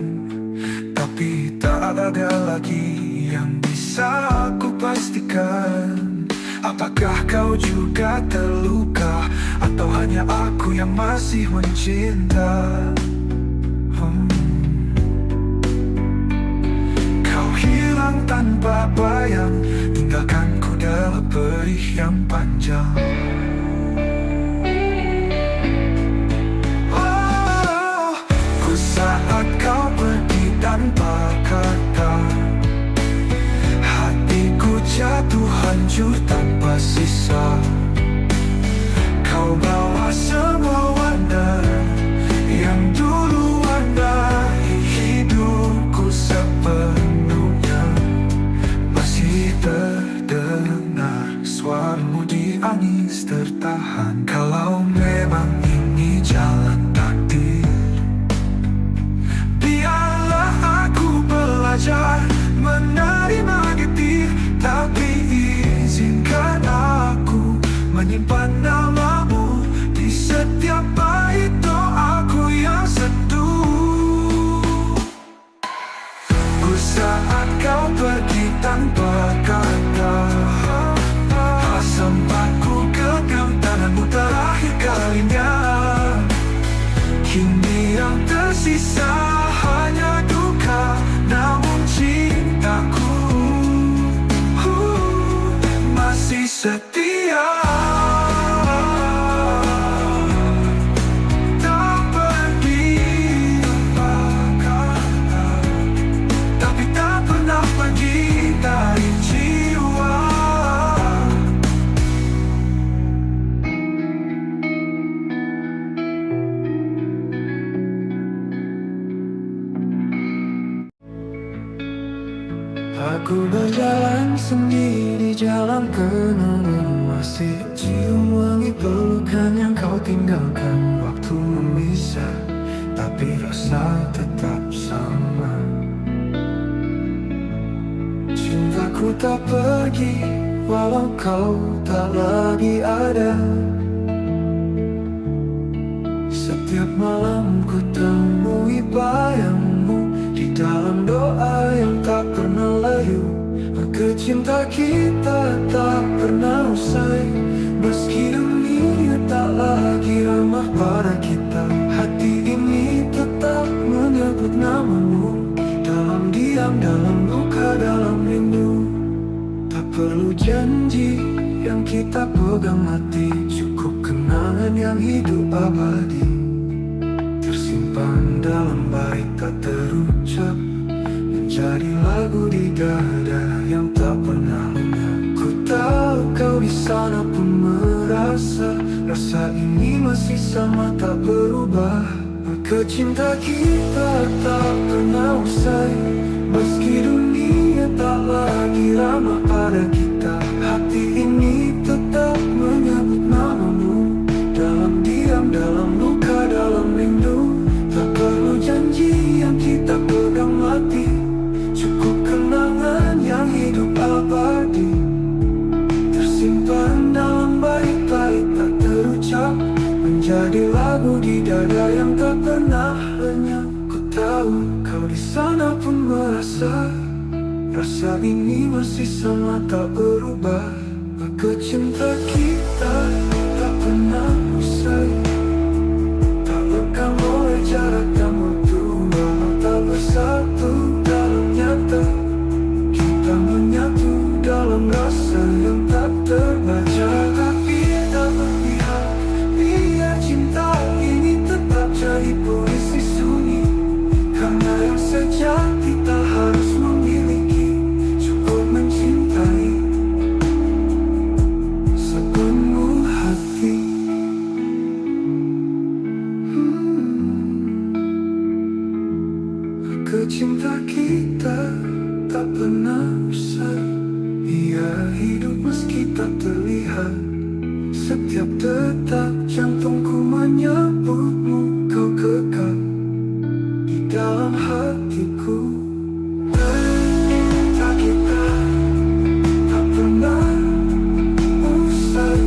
A: tapi tak ada lagi yang bisa aku pastikan. Apakah kau juga terluka, atau hanya aku yang masih mencinta? Kau hilang tanpa bayang, tinggalkanku dalam perih yang panjang. Saat kau pergi tanpa kata, hatiku jatuh hancur tanpa sisa. Kau bawa semua warna yang dulu warnai hidupku sepenuhnya. Masih terdengar suaramu di angin tertahan. Kalau memang ini jalan takdir, menerima getir, tapi izinkan aku menyimpan namamu di setiap bait doaku yang sentuh. Saat kau pergi tanpa kata, sempat ku genggam tanganmu terakhir kalinya. Kini yang tersisa hanya duka, namun cintaku masih setia. Tak pergi tanpa kata, tapi tak pernah pergi dari jiwa. Aku berjalan sendiri, jalan kenangan, masih cium wangi pelukan yang kau tinggalkan. Waktu memisah, tapi rasa tetap sama. Cintaku tak pergi, walau kau tak lagi ada. Setiap malam ku temui bayangmu di dalam doa yang tak pernah layu. Maka cinta kita tak pernah usai, meski dunia tak lagi ramah pada kita. Hati ini tetap menyebut namamu, dalam diam, dalam luka, dalam rindu. Tak perlu janji yang kita pegang mati, cukup kenangan yang hidup abadi, tersimpan dalam bait tak terucap, menjadi lagu di dada yang tak pernah lenyap. Ku tahu kau di sana pun merasa, rasa ini masih sama tak berubah. Maka cinta kita tak pernah usai, meski dunia tak lagi ramah pada kita. Hati ini tetap menyebut namamu, dalam diam, dalam luka, dalam rindu. Tak perlu janji yang kita pegang mati, cukup kenangan yang hidup abadi, tersimpan dalam bait-bait tak rasa ini masih sama tak berubah. Maka cinta kita tak pernah usai, tak lekang oleh jarak dan waktu. Tak bersatu dalam nyata, kita menyatu dalam rasa yang tak terbaca. Tapi tak berpihak, biar cinta ini tetap jadi puisi sunyi. Karena yang sejati tak harus memiliki, cukup mencintai sepenuh hati. Cinta kita tak pernah usai, ia hidup meski tak terlihat. Setiap detak jantungku menyebutmu, kau kekal di dalam hatiku. Cinta kita tak pernah usai,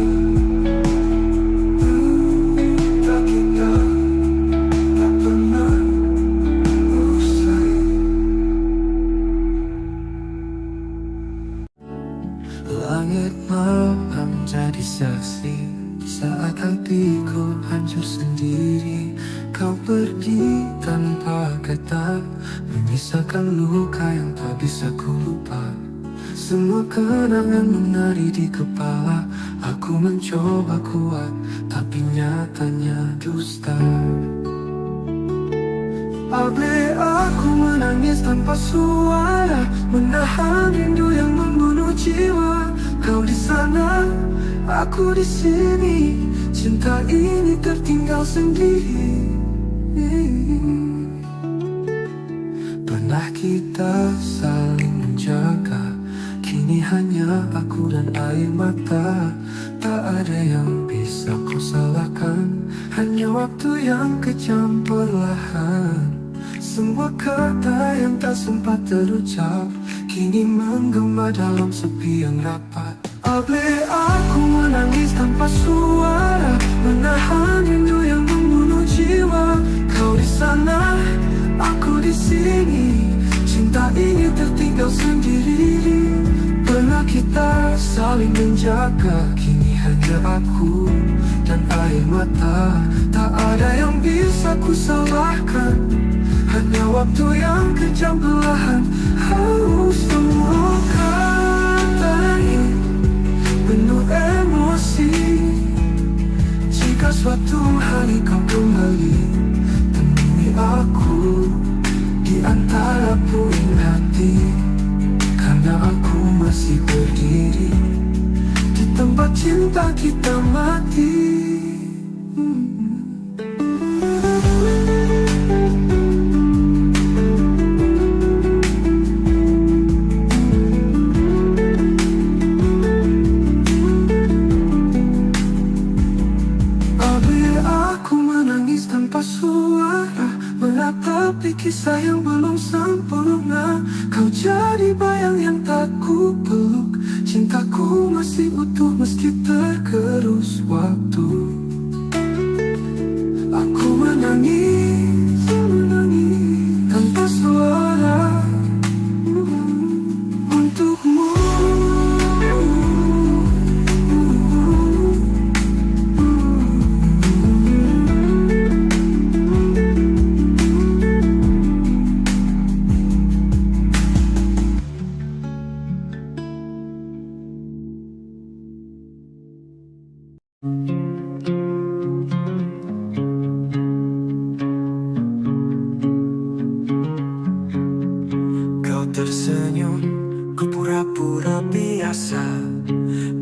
A: cinta kita tak pernah usai. Langit malam jadi saksi saat hatiku hancur sendiri. Kau pergi tanpa kata, menyisakan luka yang tak bisa ku lupa. Semua kenangan menari di kepala. Aku mencoba kuat, tapi nyatanya dusta. Abe aku menangis tanpa suara, menahan rindu yang membunuh jiwa. Kau di sana, aku di sini. Cinta ini tertinggal sendiri. Pernah kita saling menjaga, kini hanya aku dan air mata. Tak ada yang bisa kau salahkan, hanya waktu yang kejam perlahan. Semua kata yang tak sempat terucap kini menggema dalam sepi yang rapat. Abe aku menangis tanpa suara, menahan rindu yang membunuh jiwa. Kau di sana, aku di sini. Cinta ini tertinggal sendiri. Pernah kita saling menjaga, kini hanya aku dan air mata. Tak ada yang bisa ku salahkan, hanya waktu yang kejam perlahan. Semua kata ini penuh emosi. Jika suatu hari kau kembali, temui aku di antara puing hati. Karena aku masih berdiri di tempat cinta kita mati. Tanpa suara, menatapi kisah yang belum sempurna. Kau jadi bayang yang tak ku peluk. Cintaku masih utuh meski tergerus waktu. Aku menangis, menangis tanpa suara untukmu. Kau tersenyum, ku pura-pura biasa.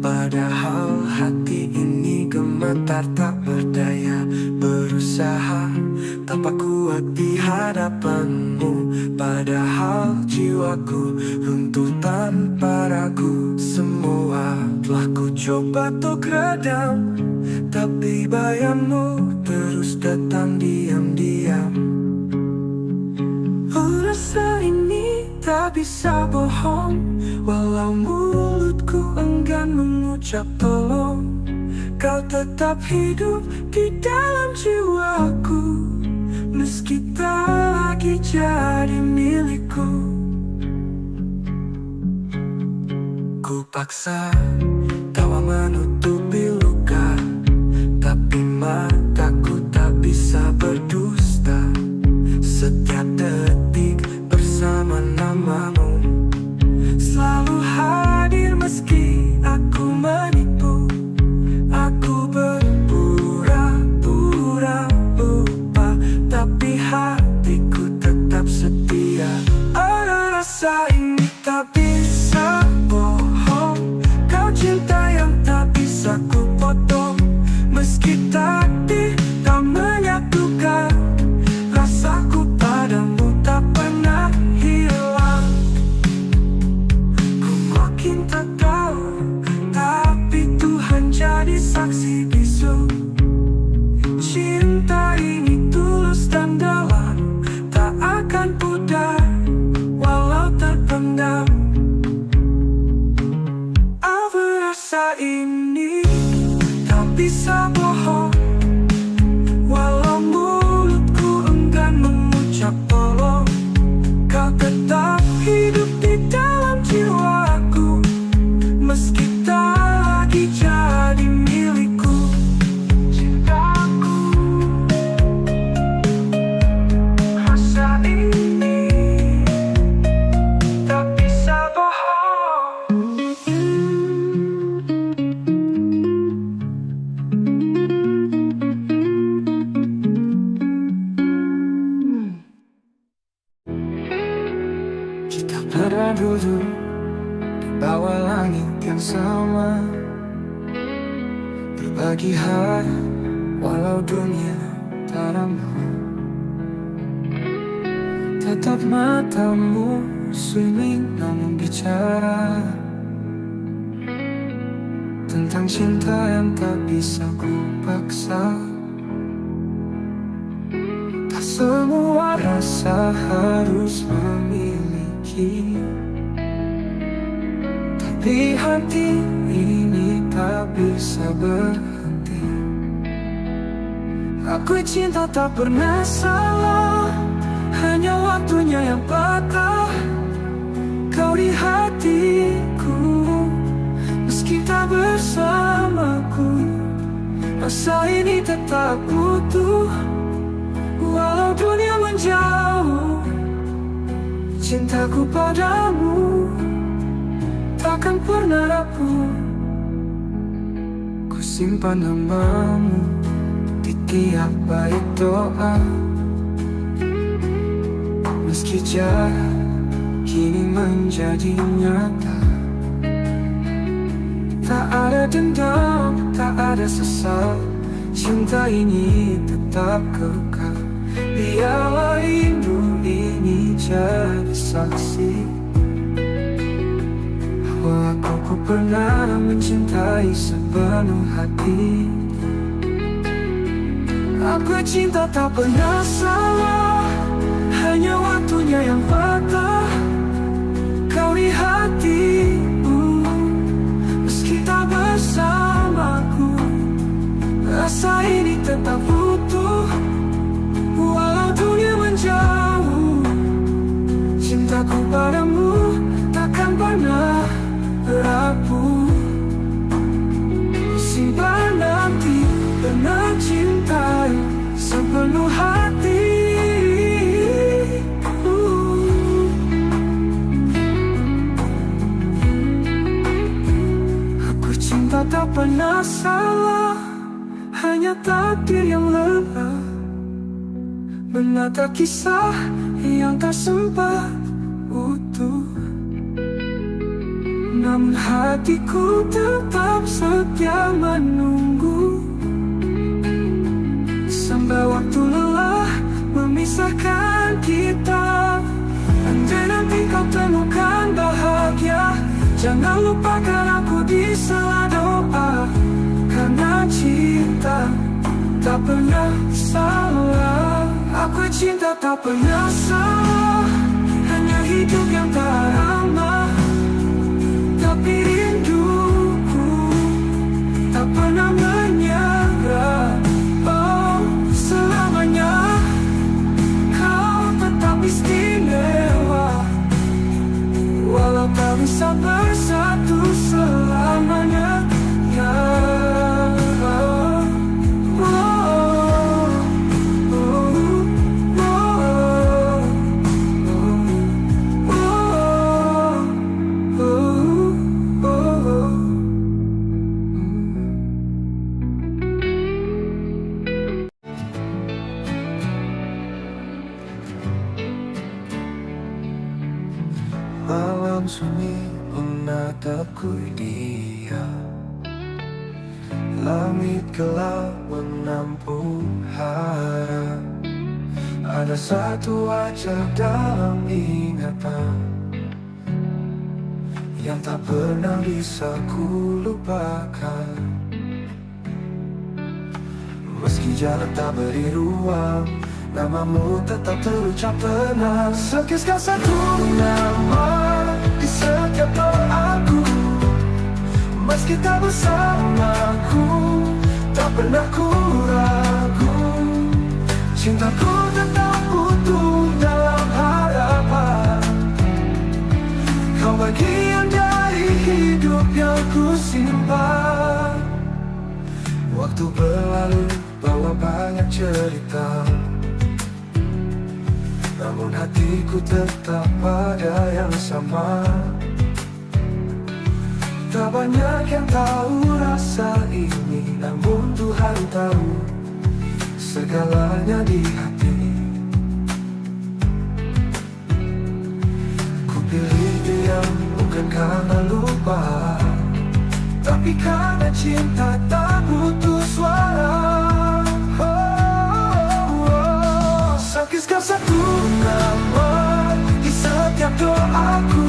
A: Padahal hati ini gemetar tak berdaya. Berusaha tanpa kuat di hadapanmu. Padahal jiwaku runtuh tanpa ragu. Semua telah ku coba untuk redam, tapi bayangmu terus datang diam-diam. Rasa ini tak bisa bohong, walau mulutku enggan mengucap tolong. Kau tetap hidup di dalam jiwaku, meski tak lagi jadi milikku. Ku paksa tawa menutupi luka, tapi mataku tak bisa berdusta. Setiap detik bersama namamu selalu hadir meski aku menipu. Aku berpura-pura lupa, tapi hatiku tetap setia. Ada rasa ini tak bisa bohong, kau cinta yang tak bisa ku potong. Meski takdir tak menyatukan, rasaku padamu tak pernah hilang. Ku makin tak tahu, tapi Tuhan jadi saksi bisu. Cinta ini tulus dan dalam, tak akan pudar walau terpendam. Apa rasa ini tak bisa bohong, walau mulutku enggan mengucap tolong. Kau tetap hidup di dalam jiwaku, meski tak lagi jadi milikku. Cintaku, rasa ini tak bisa bohong. Kita pernah duduk di bawah langit yang sama, berbagi hari walau dunia tak ramah. Tetap matamu swimming namun bicara tentang cinta yang tak bisa ku paksa. Tak semua rasa harus memiliki, tapi hati ini tak bisa berhenti. Aku cinta tak pernah salah, hanya waktunya yang patah. Kau di hatiku, meski tak bersamaku, rasa ini tetap utuh. Walau dunia menjauh, cintaku padamu takkan pernah rapuh. Ku simpan namamu di tiap bait doa, meski jarak kini menjadi nyata. Tak ada dendam, tak ada sesal, cinta ini tetap kekal. Biarlah rindu ini jadi saksi bahwa aku pernah mencintai sepenuh hati. Aku cinta tak pernah salah, hanya waktunya yang patah. Kau di hatiku, meski tak bersamaku, rasa ini tetap utuh. Walau dunia menjauh, cintaku padamu takkan pernah rapuh. Simpan nanti pernah cintai sepenuh hati. Aku cinta tak pernah salah, hanya takdir yang lelah menata kisah yang tak sempat utuh. Namun hatiku tetap setia menunggu, sampai waktu lelah memisahkan kita. Andai nanti kau temukan bahagia, jangan lupakan aku di sela doa. Karena cinta tak pernah salah, aku cinta tak pernah salah, hanya hidup yang tak ramah. Tapi rinduku tak pernah menyerah. Oh, selamanya kau tetap istimewa, walau tak bisa bersatu tatapku dia. Langit gelap menampung harap. Ada satu wajah dalam ingatan yang tak pernah bisa ku lupakan. Meski jarak tak beri ruang, namamu tetap terucap tenang. Sekisah satu nama di setiap doaku. Meski tak bersamaku, tak pernah ku ragu. Cintaku tetap utuh dalam harapan. Kau bagian dari hidup yang ku simpan. Waktu berlalu bawa banyak cerita, namun hatiku tetap pada yang sama. Tak banyak yang tahu rasa ini, namun Tuhan tahu segalanya di hati. Ku pilih diam bukan karena lupa, tapi karena cinta tak butuh suara. Sekisah satu nama di setiap doaku.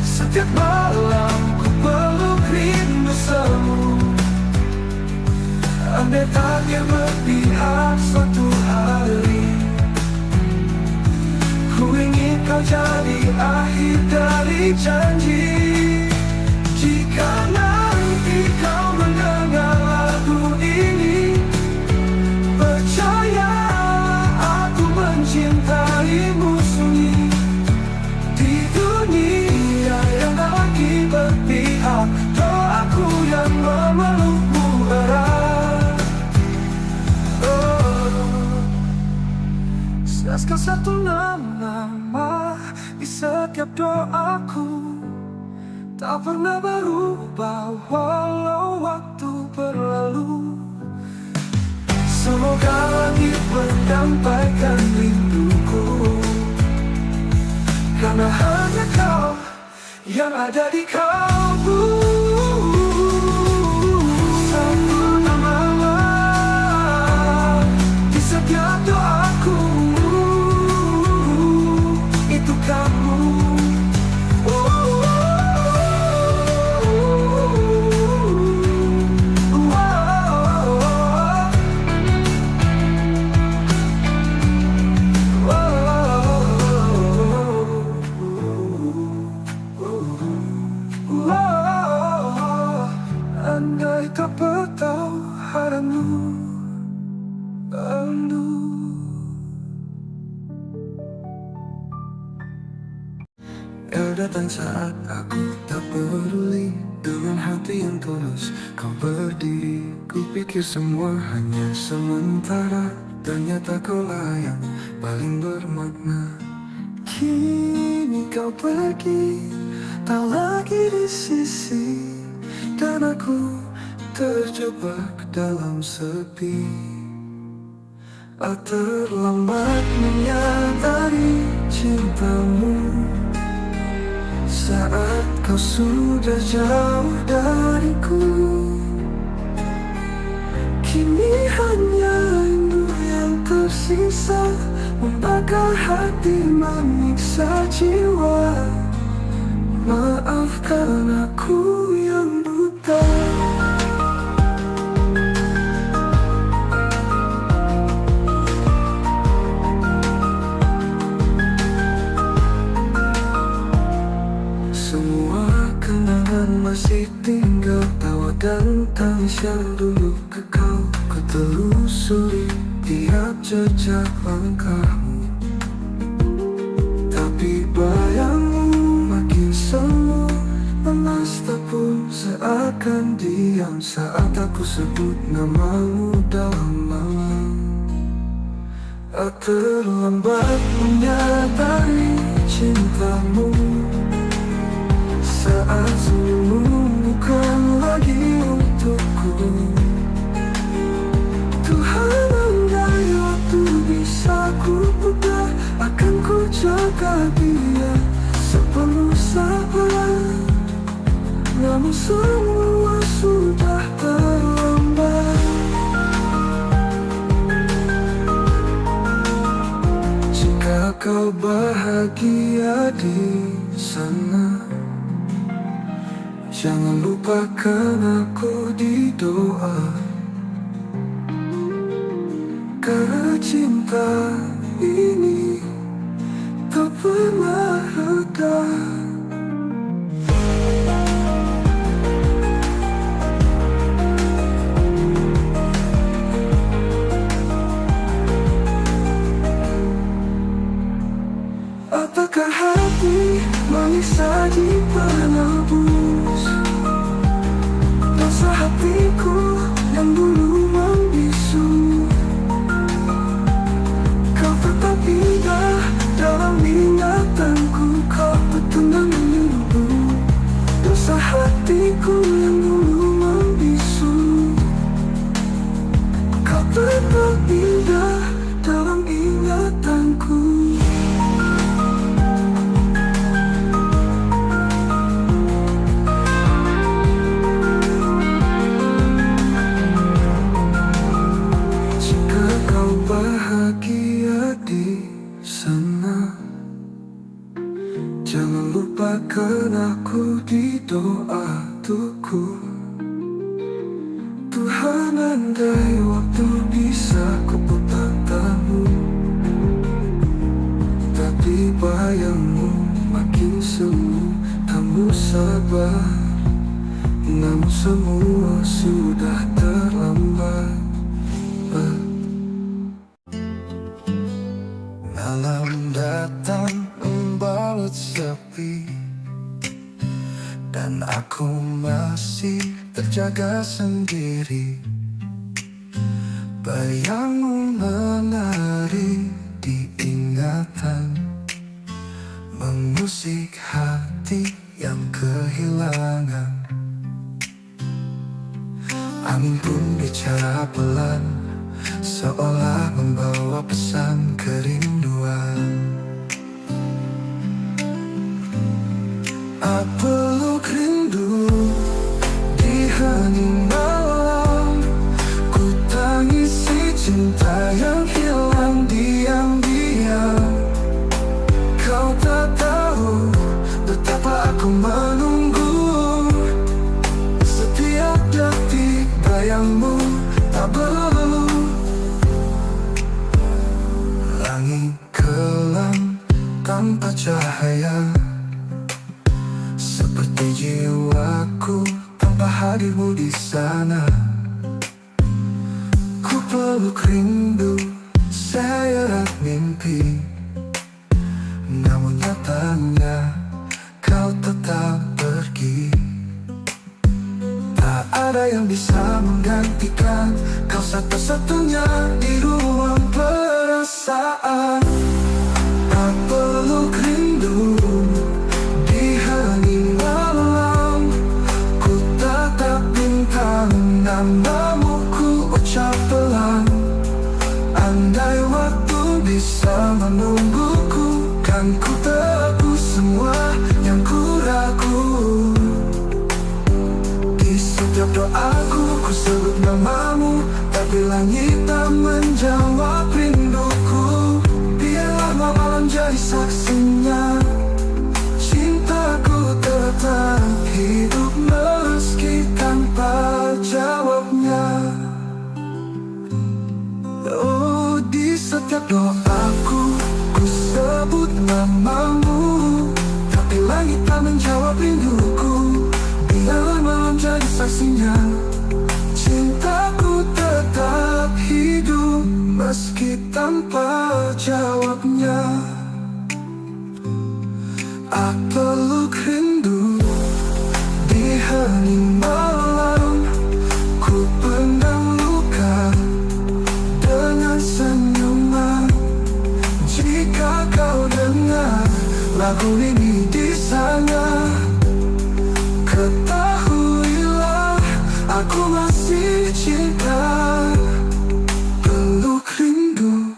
A: Setiap malam ku peluk rindu semu. Andai takdir berpihak suatu hari, ku ingin kau jadi akhir dari janji. Jika nanti kau mendengar lagu ini, percaya aku mencintaimu sunyi. Di dunia yang tak lagi berpihak, doaku yang memelukmu erat. Sekal satu nama di setiap doaku, tak pernah berubah walau waktu berlalu. Semoga langit menyampaikan rinduku, karena hanya kau yang ada di kalbu. Satu nama di setiap doaku, itu kamu. Andai tak bertahu haramu rindu. Kau datang saat aku tak peduli. Dengan hati yang tulus kau berdiri. Ku pikir semua hanya sementara, ternyata kaulah yang paling bermakna. Kini kau pergi, tak lagi di sisi, dan aku terjebak dalam sepi. Terlambat menyadari cintamu saat kau sudah jauh dariku. Kini hanya rindu yang tersisa, membakar hati, menyiksa jiwa. Maafkan aku yang buta. Semua kenangan masih tinggal, tawa dan tangis yang dulu kekal. Ku telusuri tiap jejak langkahmu, tapi bayangmu makin semu. Lemas tak pun seakan diam saat aku sebut namamu dalam malam. Terlambat menyadari cintamu saat senyummu bukan lagi untukku. Tuhan, andai waktu bisa ku putar, akan ku jaga dia sepenuh sabar. namun semua sudah terlambat. Jika kau bahagia di sana, jangan lupakan aku di doa. Karena cinta ini tak pernah reda. Apakah hati manis saja penebus dosa hatiku yang dulu membisu? Kau tetap indah dalam ingatanku, kau betul menunggu dosa hatiku yang dulu membisu. Kau tetap indah dalam ingatanku. Bahagia di sana, jangan lupakan aku di doa tuku. Tuhan, andai waktu bisa kuputar tamu, tapi bayangmu makin semu, kamu sabar, namun semua sudah terlambat. Malam datang membalut sepi, dan aku masih terjaga sendiri. Bayangmu menari di ingatan, mengusik hati yang kehilangan. Angin pun bicara pelan, seolah membawa pesan kerinduan. Aku peluk rindu di hening malam, ku tangisi cinta yang hilang diam-diam. Kau tak tahu betapa aku menunggu, setiap detik bayangmu tak berlalu. Langit kelam tanpa cahaya, seperti jiwaku tanpa hadirmu di sana. Ku peluk rindu seret mimpi, namun nyatanya kau tetap pergi. Tak ada yang bisa menggantikan kau satu-satunya di ruang perasaan. Aku peluk rindu di hening malam, ku tatap bintang, namamu ku ucap pelan. Andai waktu bisa menungguku, kan ku tebus semua yang ku ragu. Di setiap doaku ku sebut namamu, tapi langit tak menjawab rinduku. Biarlah malam jadi saksinya, cintaku tetap hidup meski tanpa jawabnya. Oh, di setiap doaku ku sebut namamu, tapi langit tak menjawab rinduku. Biarlah malam jadi saksinya, cintaku tetap hidup meski tanpa jawabnya. Aku peluk rindu di hening malam, ku pendam luka dengan senyuman. Jika kau dengar lagu ini di sana, ketahuilah aku masih cinta. Peluk rindu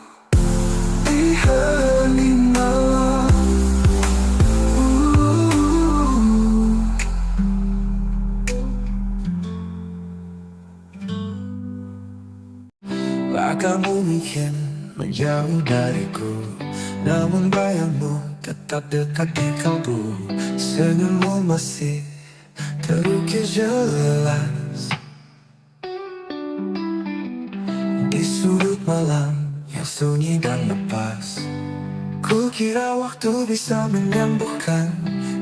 A: di hening malam. Kamu mungkin menjauh dariku, namun bayangmu tetap dekat di kalbu. Senyummu masih terukir jelas di sudut malam yang sunyi dan lepas. Kukira waktu bisa menyembuhkan,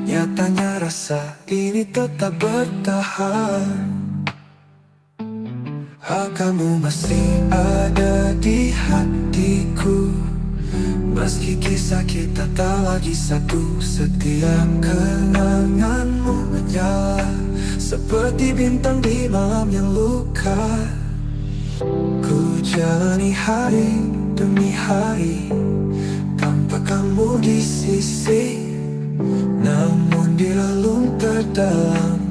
A: nyatanya rasa ini tetap bertahan. Kamu masih ada di hatiku, meski kisah kita tak lagi satu. Setiap kenanganmu menyala seperti bintang di malam yang luka. Ku jalani hari demi hari tanpa kamu di sisi, namun di relung terdalam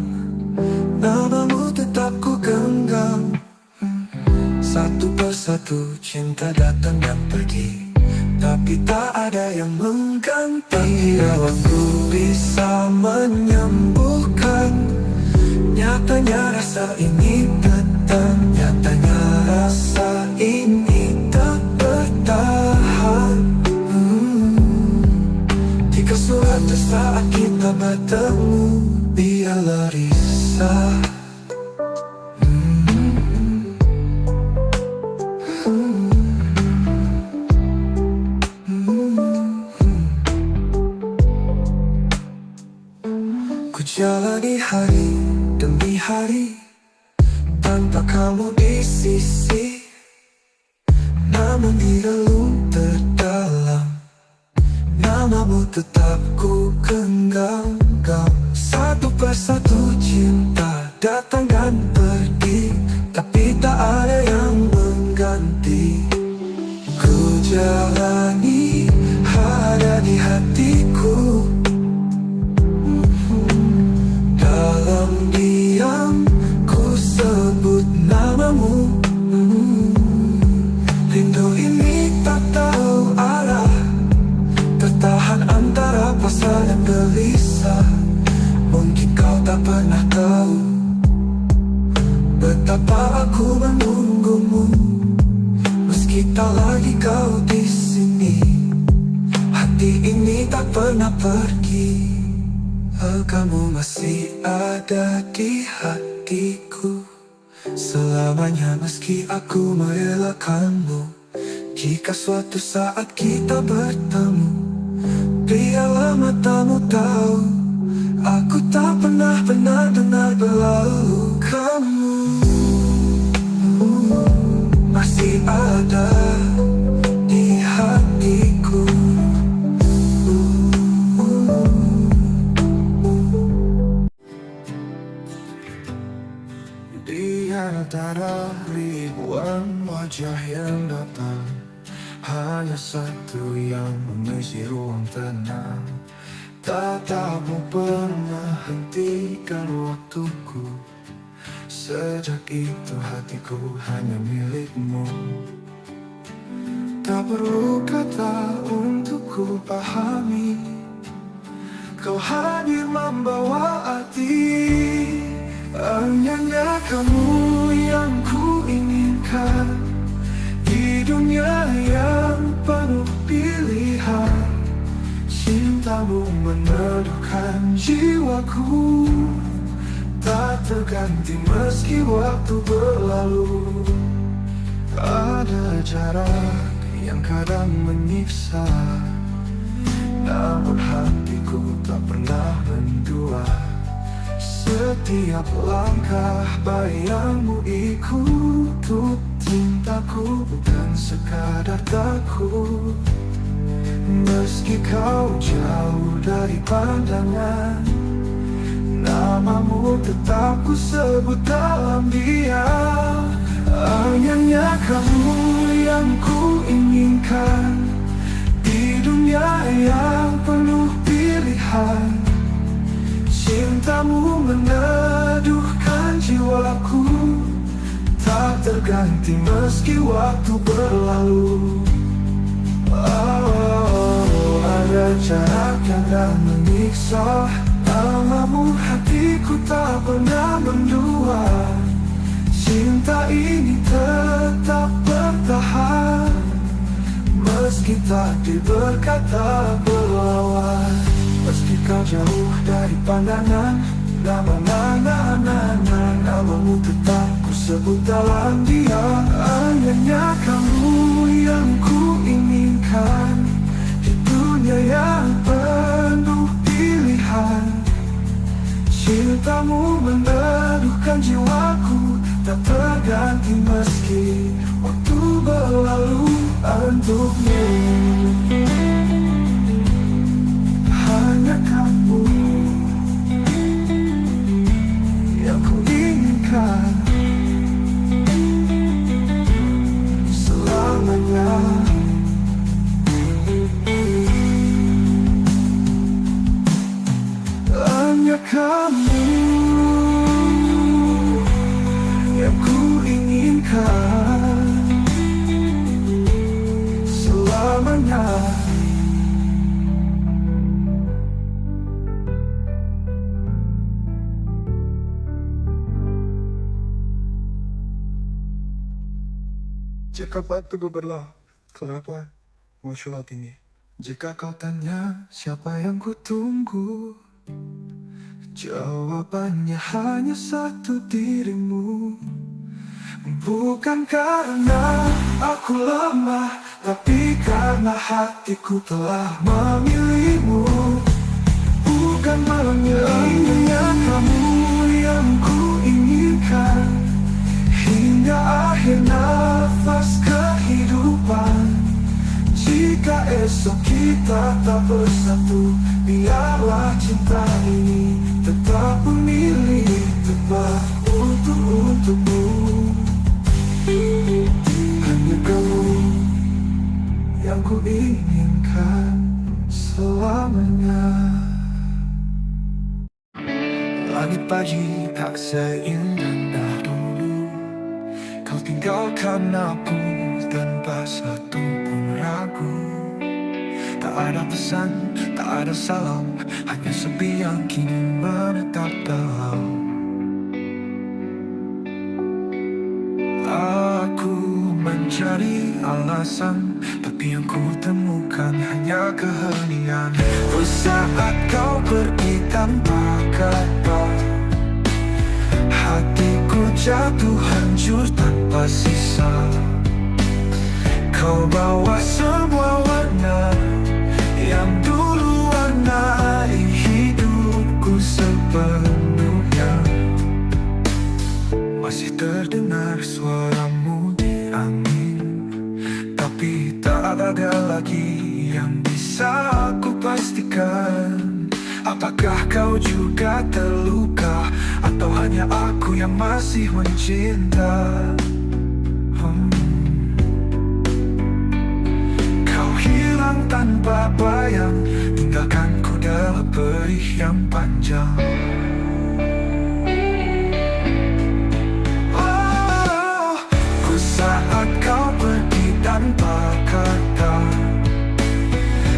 A: namamu tetap ku genggam. Satu persatu cinta datang dan pergi, tapi tak ada yang mengganti. Bila waktu bisa menyembuhkan, nyatanya rasa ini datang. Nyatanya rasa ini tak bertahan. Jika suatu saat kita bertemu, biarlah risau. Ku jalani hari demi hari tanpa kamu di sisi, namun di relung terdalam namamu tetap ku genggam. Satu persatu cinta datang dan pergi, tapi tak ada yang mengganti. Ku jalani ada di hatiku, dalam diam ku sebut namamu. Rindu ini tak tahu arah, tertahan antara pasrah dan gelisah. Mungkin kau tak pernah tahu betapa aku menunggumu, meski tak lagi kau di sini. Hati ini tak pernah pergi. Kamu masih ada di hatiku selamanya, meski aku merelakanmu. Jika suatu saat kita bertemu, biarlah matamu tahu aku tak pernah benar-benar berlalu. Kamu masih ada di hatiku. Di antara ribuan wajah yang datang, hanya satu yang mengisi ruang tenang. Tatapmu pernah hentikan waktuku, sejak itu hatiku hanya milikmu. Tak perlu kata untuk ku pahami, kau hadir membawa arti. Hanya kamu yang ku inginkan di dunia yang penuh pilihan. Cintamu meneduhkan jiwaku, tak terganti meski waktu berlalu. Ada jarak yang kadang menyiksa, namun hatiku tak pernah mendua. Setiap langkah bayangmu ikut cintaku, bukan sekadar takut. Meski kau jauh dari pandangan, namamu tetap ku sebut dalam diam. Hanya kamu yang ku inginkan di dunia yang penuh pilihan. Cintamu meneduhkan jiwaku, tak terganti meski waktu berlalu. Ada jarak yang tak menyiksa, namamu hatiku tak pernah mendua. Cinta ini tetap bertahan. meski takdir berkata berlawan. Meski kau jauh dari pandangan, namamu tetap ku sebut dalam dia. Hanya kamu yang ku inginkan di dunia yang penuh pilihan. Cintamu meneduhkan jiwaku, tak terganti meski waktu berlalu untukmu. Hanya kamu yang ku inginkan selamanya. Hanya kamu yang ku inginkan selamanya. Jika batu berlah, kenapa muncul ini? Jika kau tanya siapa yang ku tunggu, jawabannya hanya satu, dirimu. Bukan karena aku lemah, tapi karena hatiku telah memilihmu. Bukan hanya kamu yang ku inginkan hingga akhir nafas kehidupan. Jika esok kita tak bersatu, biarlah cinta ini tetap memilih tepat untukmu. Hanya kamu yang ku inginkan selamanya. Langit pagi tak seindah dulu, kau tinggalkan aku tanpa satu pun ragu. Tak ada pesan, tak ada salam, hanya sepi yang kini menetap dalam. Aku mencari alasan, tapi yang ku temukan hanya keheningan. Saat kau pergi tanpa kata, hatiku jatuh hancur tanpa sisa. Kau bawa semua warna yang dulu warnai hidupku sepenuhnya. Masih terdengar suaramu di angin, tapi tak ada lagi yang bisa aku pastikan. Apakah kau juga terluka, atau hanya aku yang masih mencinta? Kau hilang tanpa bayang, tinggalkanku dalam perih yang panjang. Saat kau pergi tanpa kata,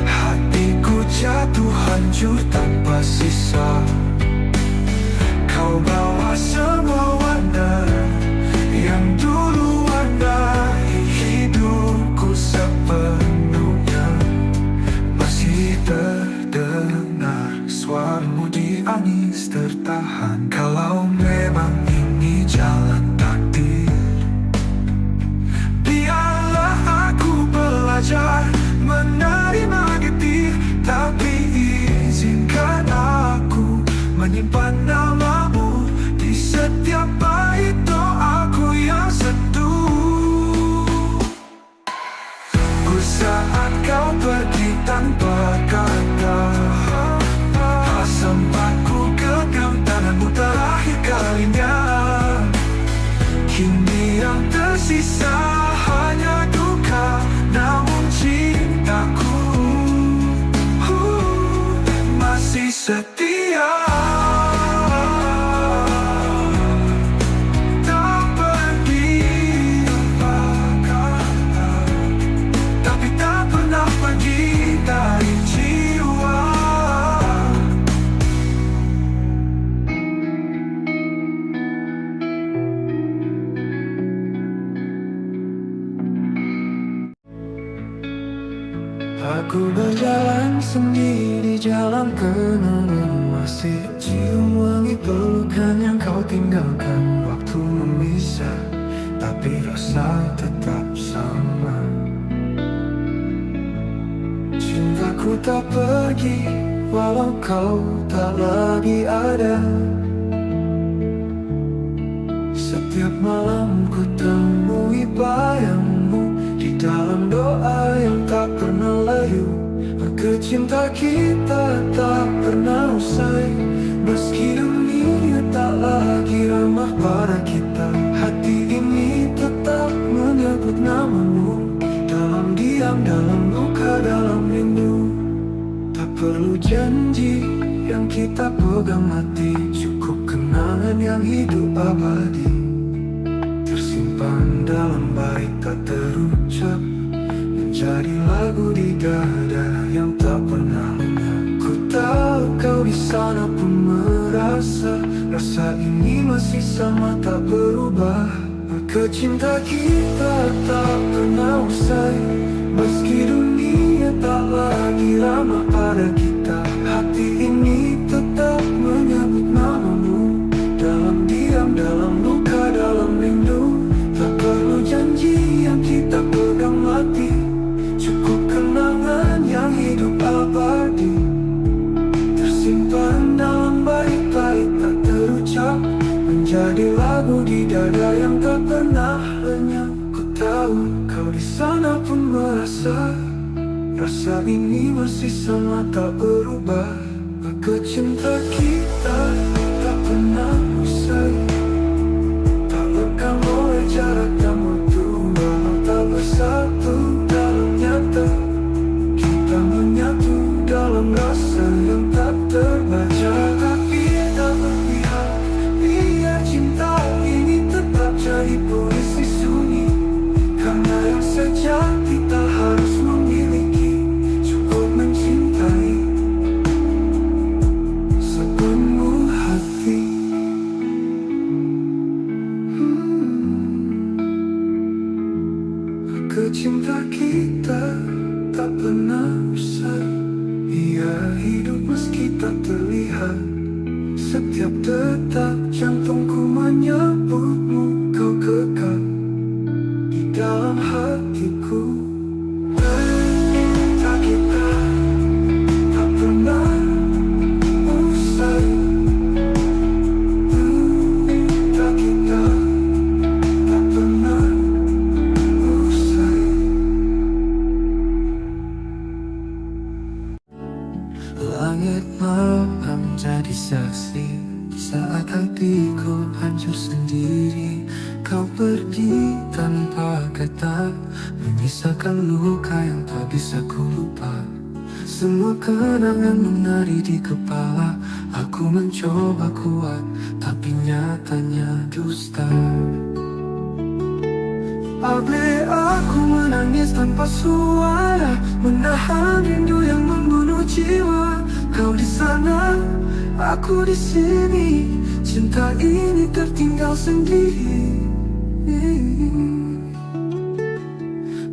A: hatiku jatuh hancur tanpa sisa. Kau bawa semua warna yang dulu warnai hidupku sepenuhnya. Masih terdengar suaramu di angin tertahan. Kalau memang ini jalan takdir, belajar menerima getir, tapi izinkan aku menyimpan namamu di setiap bait doaku yang seduh. Saat kau pergi tanpa kata, sempatku genggam tanganmu terakhir kali. Ku berjalan sendiri di jalan kenangan, masih cium wangi pelukan yang kau tinggalkan. Waktu memisah, tapi rasa tetap sama. Cintaku tak pergi, walau kau tak lagi ada. Setiap malam ku temui bayangmu di dalam doa yang tak pernah layu. Maka cinta kita tak pernah usai, meski dunia tak lagi ramah pada kita. Hati ini tetap menyebut namamu, dalam diam, dalam luka, dalam rindu. Tak perlu janji yang kita pegang mati, cukup kenangan yang hidup abadi, tersimpan dalam bait tak terucap, menjadi lagu di dada yang tak pernah lenyap. Ku tahu kau di sana pun merasa, rasa ini masih sama tak berubah. Maka cinta kita tak pernah usai, meski dunia tak lagi ramah pada kita. Hati ini tetap menyebut namamu, dalam diam, dalam luka, dalam rindu. Tak perlu janji yang kita pegang mati, cukup kenangan yang hidup abadi, tersimpan dalam bait-bait tak terucap, menjadi lagu di dada yang tak pernah lenyap. Ku tahu kau di sana pun merasa, rasa ini masih sama tak berubah. Maka cinta kita tak pernah usai, tak lekang oleh jarak dan waktu. Walau tak bersatu dalam nyata, kita menyatu dalam rasa yang tak terbaca. Tapi tak berpihak, biar cinta ini tetap jadi puisi sunyi. Karena yang sejati tak harus memiliki, cukup mencintai sepenuh hati. Cinta kita tak pernah usai, ia hidup meski tak terlihat. Setiap detak jantungku menyebutmu, kau kekal di dalam hatiku. Cinta kita tak pernah usai, cinta kita tak pernah usai. Langit malam jadi saksi saat hatiku hancur sendiri. Kau pergi tanpa kata, menyisakan luka yang tak bisa ku lupa. Semua kenangan menari di kepala, aku mencoba kuat, tapi nyatanya dusta. Abe aku menangis tanpa suara, menahan rindu yang membunuh jiwa. Kau di sana, aku di sini, cinta ini tertinggal sendiri.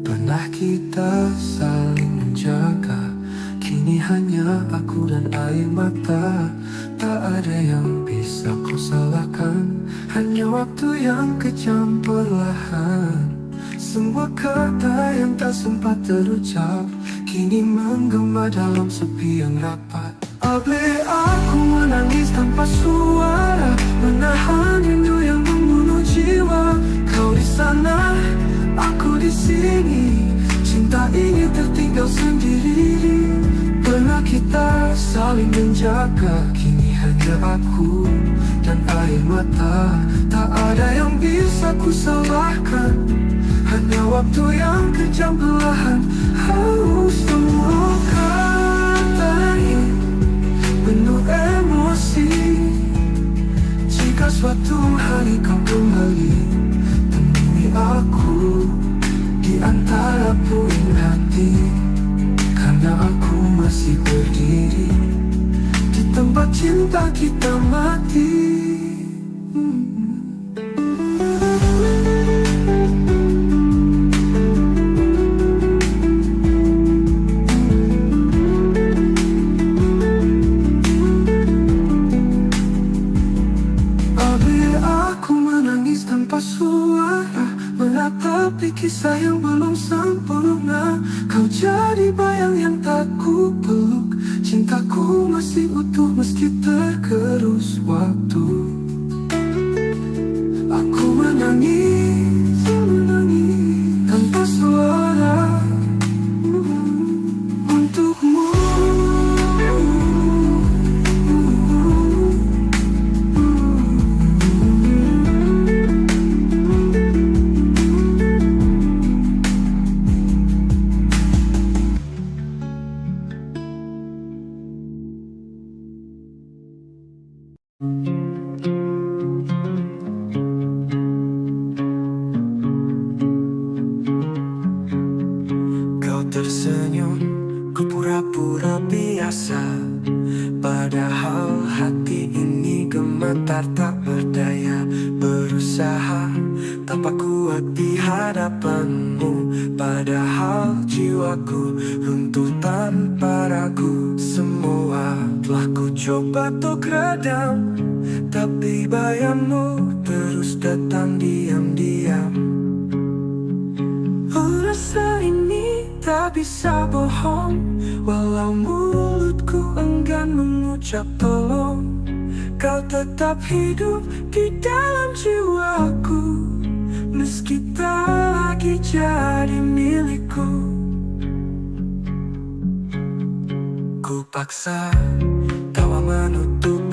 A: Pernah kita saling menjaga, kini hanya aku dan air mata. Tak ada yang bisa kau salahkan, hanya waktu yang kejam perlahan. Semua kata yang tak sempat terucap, kini menggema dalam sepi yang rapat. Abe aku menangis tanpa suara, menahan rindu yang membunuh jiwa. Kau di sana, aku di sini, cinta ini tertinggal sendiri. Pernah kita saling menjaga, kini hanya aku dan air mata. Tak ada yang bisa ku salahkan, hanya waktu yang kejam perlahan. Semua kata ini penuh emosi. Jika suatu hari kau kembali, temui aku di antara puing hati. Karena aku masih berdiri di tempat cinta kita mati. aku menangis tanpa suara, menatapi kisah yang belum sempurna. Kau jadi bayang yang tak ku peluk, cintaku masih utuh meski tergerus waktu. Aku menangis, menangis tanpa suara untukmu. Kau tersenyum, ku pura-pura biasa, padahal hati ini gemetar tak berdaya. Berusaha tanpa kuat di hadapanmu, padahal jiwaku runtuh tanpa ragu. Semua telah ku coba untuk redam, tapi bayangmu terus datang diam-diam. Rasa ini tak bisa bohong, walau mulutku enggan mengucap tolong. Kau tetap hidup di dalam jiwaku, meski tak lagi jadi milikku. Ku paksa tawa menutup